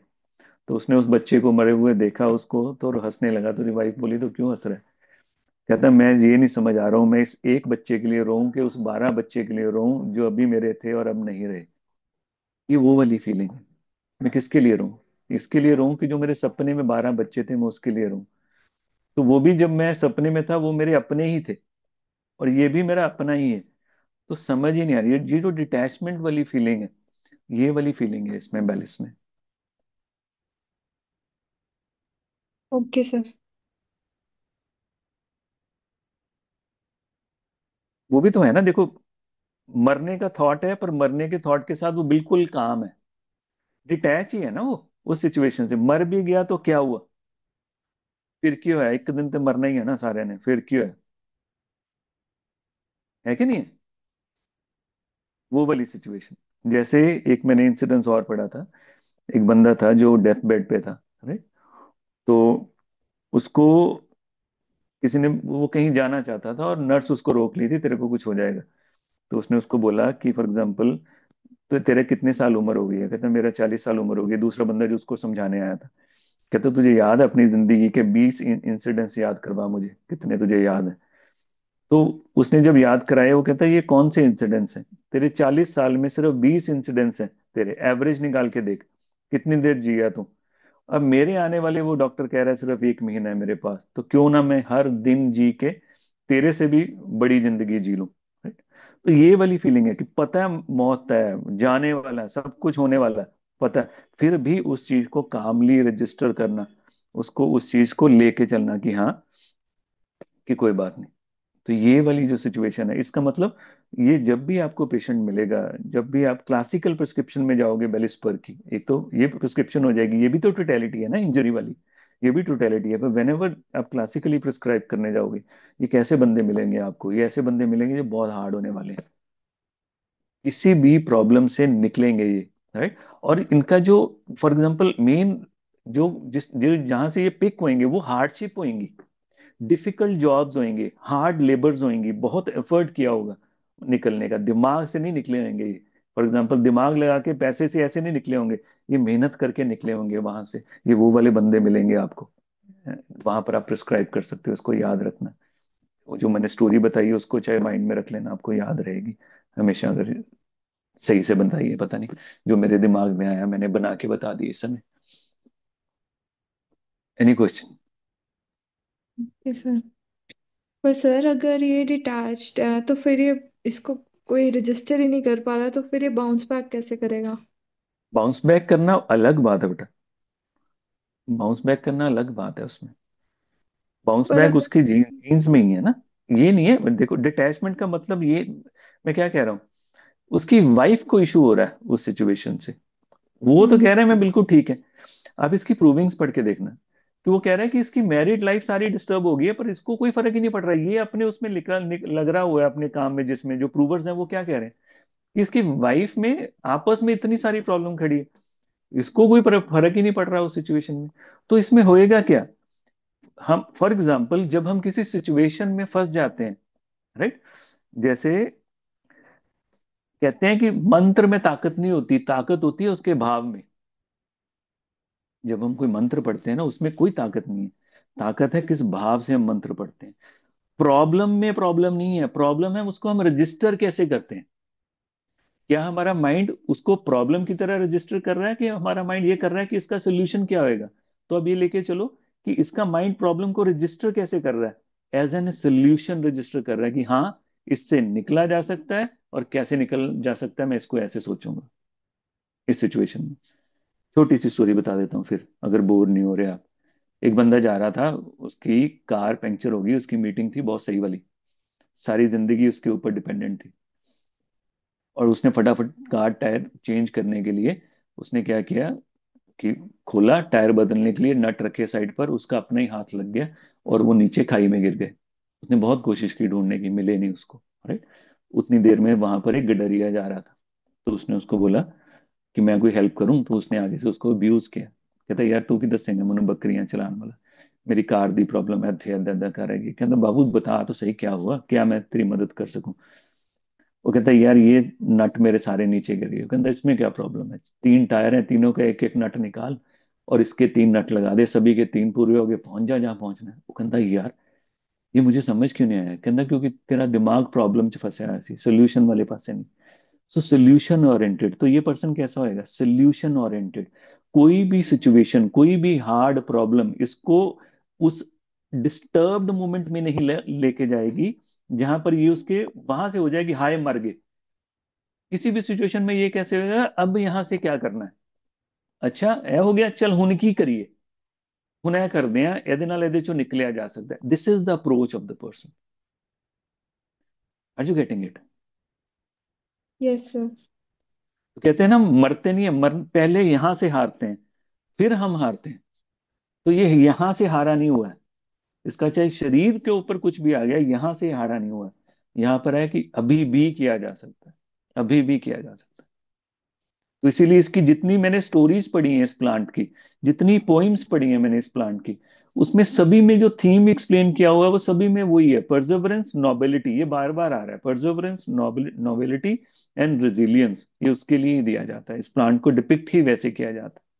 तो उसने उस बच्चे को मरे हुए देखा उसको, तो हंसने लगा। तो वाइफ बोली तो क्यों हंस रहा है? कहता मैं ये नहीं समझ आ रहा हूँ, मैं इस एक बच्चे के लिए रोऊं कि उस 12 बच्चे के लिए रोऊं जो अभी मेरे थे और अब नहीं रहे। ये वो वाली फीलिंग है। मैं किसके लिए रोऊं? इसके लिए रोऊं कि जो मेरे सपने में 12 बच्चे थे, मैं उसके लिए रोऊं। तो वो भी जब मैं सपने में था वो मेरे अपने ही थे, और ये भी मेरा अपना ही है। तो समझ ही नहीं आ रही ये जो डिटैचमेंट वाली फीलिंग है, ये वाली फीलिंग है इसमें बैलिस में। Okay sir. वो भी तो है ना, देखो, मरने का थॉट है, पर मरने के थॉट के साथ वो बिल्कुल काम है, डिटैच ही है ना वो उस सिचुएशन से। मर भी गया तो क्या हुआ, फिर क्यों है, एक दिन तो मरना ही है ना सारे ने, फिर क्यों है कि नहीं है? वो वाली सिचुएशन। जैसे एक मैंने इंसिडेंस और पढ़ा था, एक बंदा था जो डेथ बेड पे था, राइट। तो उसको किसी ने, वो कहीं जाना चाहता था और नर्स उसको रोक ली थी, तेरे को कुछ हो जाएगा। तो उसने उसको बोला कि फॉर एग्जाम्पल, तो तेरे कितने साल उम्र हो गई है? कहता मेरा 40 साल उम्र हो गई। दूसरा बंदा जो उसको समझाने आया था, कहता तुझे याद है अपनी जिंदगी के 20 इंसिडेंट्स याद करवा मुझे, कितने तुझे याद है? तो उसने जब याद कराया, वो कहता है ये कौन से इंसिडेंट्स हैं? तेरे 40 साल में सिर्फ 20 इंसिडेंट्स हैं, तेरे एवरेज निकाल के देख कितनी देर जिया तू। अब मेरे आने वाले, वो डॉक्टर कह रहा है सिर्फ 1 महीना है मेरे पास, तो क्यों ना मैं हर दिन जी के तेरे से भी बड़ी जिंदगी जी लूं। राइट? तो ये वाली फीलिंग है कि पता है मौत तय है, जाने वाला है, सब कुछ होने वाला है, पता है, फिर भी उस चीज को कामली रजिस्टर करना, उसको उस चीज को लेके चलना कि हाँ, कि कोई बात नहीं। तो ये वाली जो सिचुएशन है, इसका मतलब, ये जब भी आपको पेशेंट मिलेगा, जब भी आप क्लासिकल प्रिस्क्रिप्शन में जाओगे बेलिस्पर की, एक तो ये प्रिस्क्रिप्शन हो जाएगी, ये भी तो टोटेलिटी है ना इंजरी वाली, ये भी टोटेलिटी है। पर वेनेवर आप क्लासिकली प्रिस्क्राइब करने जाओगे, ये कैसे बंदे मिलेंगे आपको? ये ऐसे बंदे मिलेंगे जो बहुत हार्ड होने वाले हैं, किसी भी प्रॉब्लम से निकलेंगे ये। राइट? और इनका जो, फॉर एग्जाम्पल मेन, जहां से ये पिक होंगे वो हार्डशिप होंगी, डिफिकल्ट जॉब्स होंगे, हार्ड लेबर्स होंगी, बहुत एफर्ट किया होगा निकलने का, दिमाग से नहीं निकले होंगे ये। फॉर एग्जाम्पल दिमाग लगा के पैसे से ऐसे नहीं निकले होंगे, ये मेहनत करके निकले होंगे वहां से। ये वो वाले बंदे मिलेंगे आपको, वहां पर आप प्रिस्क्राइब कर सकते हो, उसको याद रखना। वो जो मैंने स्टोरी बताई है उसको चाहे माइंड में रख लेना, आपको याद रहेगी हमेशा, अगर सही से बताई है, पता नहीं, जो मेरे दिमाग में आया मैंने बना के बता दी इस समय। Any question? Yes sir. पर सर अगर ये डिटैच्ड है तो फिर ये, इसको कोई रजिस्टर ही नहीं कर पा रहा, तो फिर ये बाउंस बैक कैसे करेगा? बाउंस बैक करना अलग बात है बेटा, बाउंस बैक करना अलग बात है उसमें। बाउंस पर बैक अगर उसकी जीन्स में ही है ना। ये नहीं है, देखो डिटैचमेंट का मतलब ये, मैं क्या कह रहा हूँ, उसकी वाइफ को इशू हो रहा है उस सिचुएशन से, वो तो हम्म कह रहे हैं मैं बिल्कुल ठीक है। आप इसकी प्रूविंग्स पढ़ के देखना, कि वो कह रहा है कि इसकी मैरिड लाइफ सारी डिस्टर्ब हो गई है, पर इसको कोई फर्क ही नहीं पड़ रहा है, ये अपने उसमें लग रहा हुआ है अपने काम में, जिसमें जो प्रूवर्स हैं वो क्या कह रहे हैं कि इसकी वाइफ में आपस में इतनी सारी प्रॉब्लम खड़ी है, इसको कोई फर्क ही नहीं पड़ रहा उस सिचुएशन में। तो इसमें होएगा क्या? हम फॉर एग्जाम्पल जब हम किसी सिचुएशन में फंस जाते हैं, राइट, जैसे कहते हैं कि मंत्र में ताकत नहीं होती, ताकत होती है उसके भाव में। जब हम कोई मंत्र पढ़ते हैं ना, उसमें कोई ताकत नहीं है, ताकत है किस भाव से हम मंत्र पढ़ते हैं। प्रॉब्लम में प्रॉब्लम नहीं है, प्रॉब्लम है उसको हम रजिस्टर कैसे करते हैं। क्या हमारा माइंड उसको प्रॉब्लम की तरह रजिस्टर कर रहा है, कि हमारा माइंड ये कर रहा है कि इसका सोल्यूशन क्या होएगा? तो अब ये लेके चलो कि इसका माइंड प्रॉब्लम को रजिस्टर कैसे कर रहा है, एज एन सोल्यूशन रजिस्टर कर रहा है कि हाँ, इससे निकला जा सकता है, और कैसे निकल जा सकता है मैं इसको ऐसे सोचूंगा इस सिचुएशन में। छोटी सी स्टोरी बता देता हूँ फिर, अगर बोर नहीं हो रहे आप। एक बंदा जा रहा था, उसकी कार पंक्चर होगी, उसकी मीटिंग थी बहुत सही वाली, सारी जिंदगी उसके ऊपर डिपेंडेंट थी, और उसने फटाफट कार टायर चेंज करने के लिए उसने क्या किया कि खोला टायर बदलने के लिए, नट रखे साइड पर, उसका अपना ही हाथ लग गया और वो नीचे खाई में गिर गए। उसने बहुत कोशिश की ढूंढने की, मिले नहीं उसको। राइट? उतनी देर में वहां पर एक गडरिया जा रहा था, तो उसने उसको बोला कि मैं कोई हेल्प करूं, तो उसने आगे से उसको अब्यूज किया। कहता यार तू की दसेंगे मैंने बकरियां चलाने वाला, मेरी कार दी प्रॉब्लम है, थे अदा करेगी। कहता बाबू बता तो सही क्या हुआ, क्या मैं तेरी मदद कर सकूं? वो कहता है यार ये नट मेरे सारे नीचे गिर गए। कहता इसमें क्या प्रॉब्लम है, 3 टायर हैं, तीनों का एक एक नट निकाल और इसके 3 नट लगा दे, सभी के 3 पूरे हो गए, पहुंच जा जहां पहुंचना है। वो कहता यार ये मुझे समझ क्यों नहीं आया? कहता क्योंकि तेरा दिमाग प्रॉब्लम च फंसा है, ऐसी सोल्यूशन वाले पासे नहीं। सो सोल्यूशन ओरिएंटेड, तो ये पर्सन कैसा होएगा? Solution oriented. कोई भी सिचुएशन, कोई भी हार्ड प्रॉब्लम इसको उस डिस्टर्ब्ड मोमेंट में नहीं लेके जाएगी, जहां पर ये उसके वहां से हो जाएगी हाय मर गए। किसी भी सिचुएशन में ये कैसे होगा, अब यहां से क्या करना है? अच्छा ए हो गया, चल हुन की करिए, हुन ए करते हैं, ਇਹਦੇ ਨਾਲ ਇਹਦੇ ਚੋਂ ਨਿਕਲਿਆ ਜਾ ਸਕਦਾ है। This is the approach of the person. Are you getting it? Yes sir. तो कहते हैं ना, मरते नहीं है, पहले यहां से हारते हैं, फिर हम हारते हैं। तो ये यहां से हारा नहीं हुआ है, इसका चाहे शरीर के ऊपर कुछ भी आ गया, यहां से हारा नहीं हुआ है। यहां पर है कि अभी भी किया जा सकता है, अभी भी किया जा सकता है। तो इसीलिए इसकी जितनी मैंने स्टोरीज पढ़ी हैं इस प्लांट की, जितनी पोइम्स पढ़ी हैं मैंने इस प्लांट की, उसमें सभी में जो थीम एक्सप्लेन किया हुआ है वो सभी में वही है, परजर्वरेंस, नोबिलिटी, ये बार बार आ रहा है, परजर्वरेंस, नोबिलिटी एंड रेजिलियंस, ये उसके लिए ही दिया जाता है, इस प्लांट को डिपिक्ट ही वैसे किया जाता है।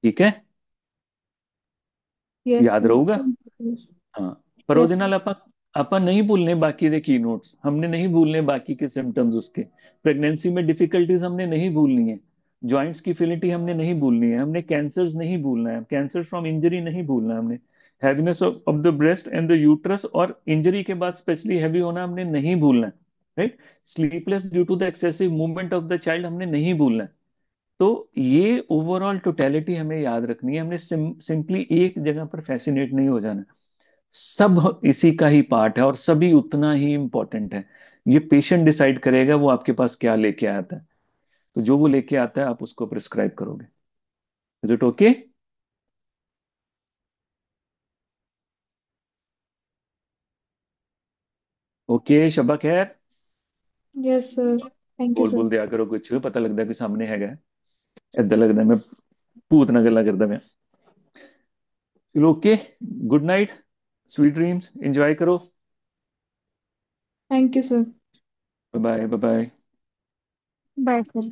ठीक है, यस याद सर। रहूगा। हाँ, पर ਉਹਦੇ यस ਨਾਲ सर। ਆਪਾਂ नहीं भूलने बाकी के की नोट्स, हमने नहीं भूलने बाकी के सिम्टम्स उसके। प्रेगनेंसी में डिफिकल्टीज हमने नहीं भूलनी है, जॉइंट्स की फिलिटी हमने नहीं भूलनी है, हमने कैंसर्स नहीं भूलना है, कैंसर फ्रॉम इंजरी नहीं भूलना है हमने, heaviness of the breast and the uterus और इंजरी के बाद स्पेशली हैवी होना हमने नहीं भूलना है, right. Sleepless due to the excessive movement of the child हमने नहीं भूलना है। तो ये ओवरऑल टोटेलिटी हमें याद रखनी है, हमने सिंपली एक जगह पर फैसिनेट नहीं हो जाना, सब इसी का ही पार्ट है और सभी उतना ही इंपॉर्टेंट है। ये पेशेंट डिसाइड करेगा वो आपके पास क्या लेके आता है, तो जो वो लेके आता है आप उसको प्रिस्क्राइब करोगे। Is it okay? Okay, Shaba खैर। Yes sir. थैंक यू बोल सर। बोल दिया करो, कुछ पता लगता है कि सामने हैगा, ਏਦਾਂ लगता है मैं भूत ना गल्ला करदा मैं। चलो okay, good night, sweet dreams, enjoy करो। Thank you sir. Bye bye bye bye. Bye sir.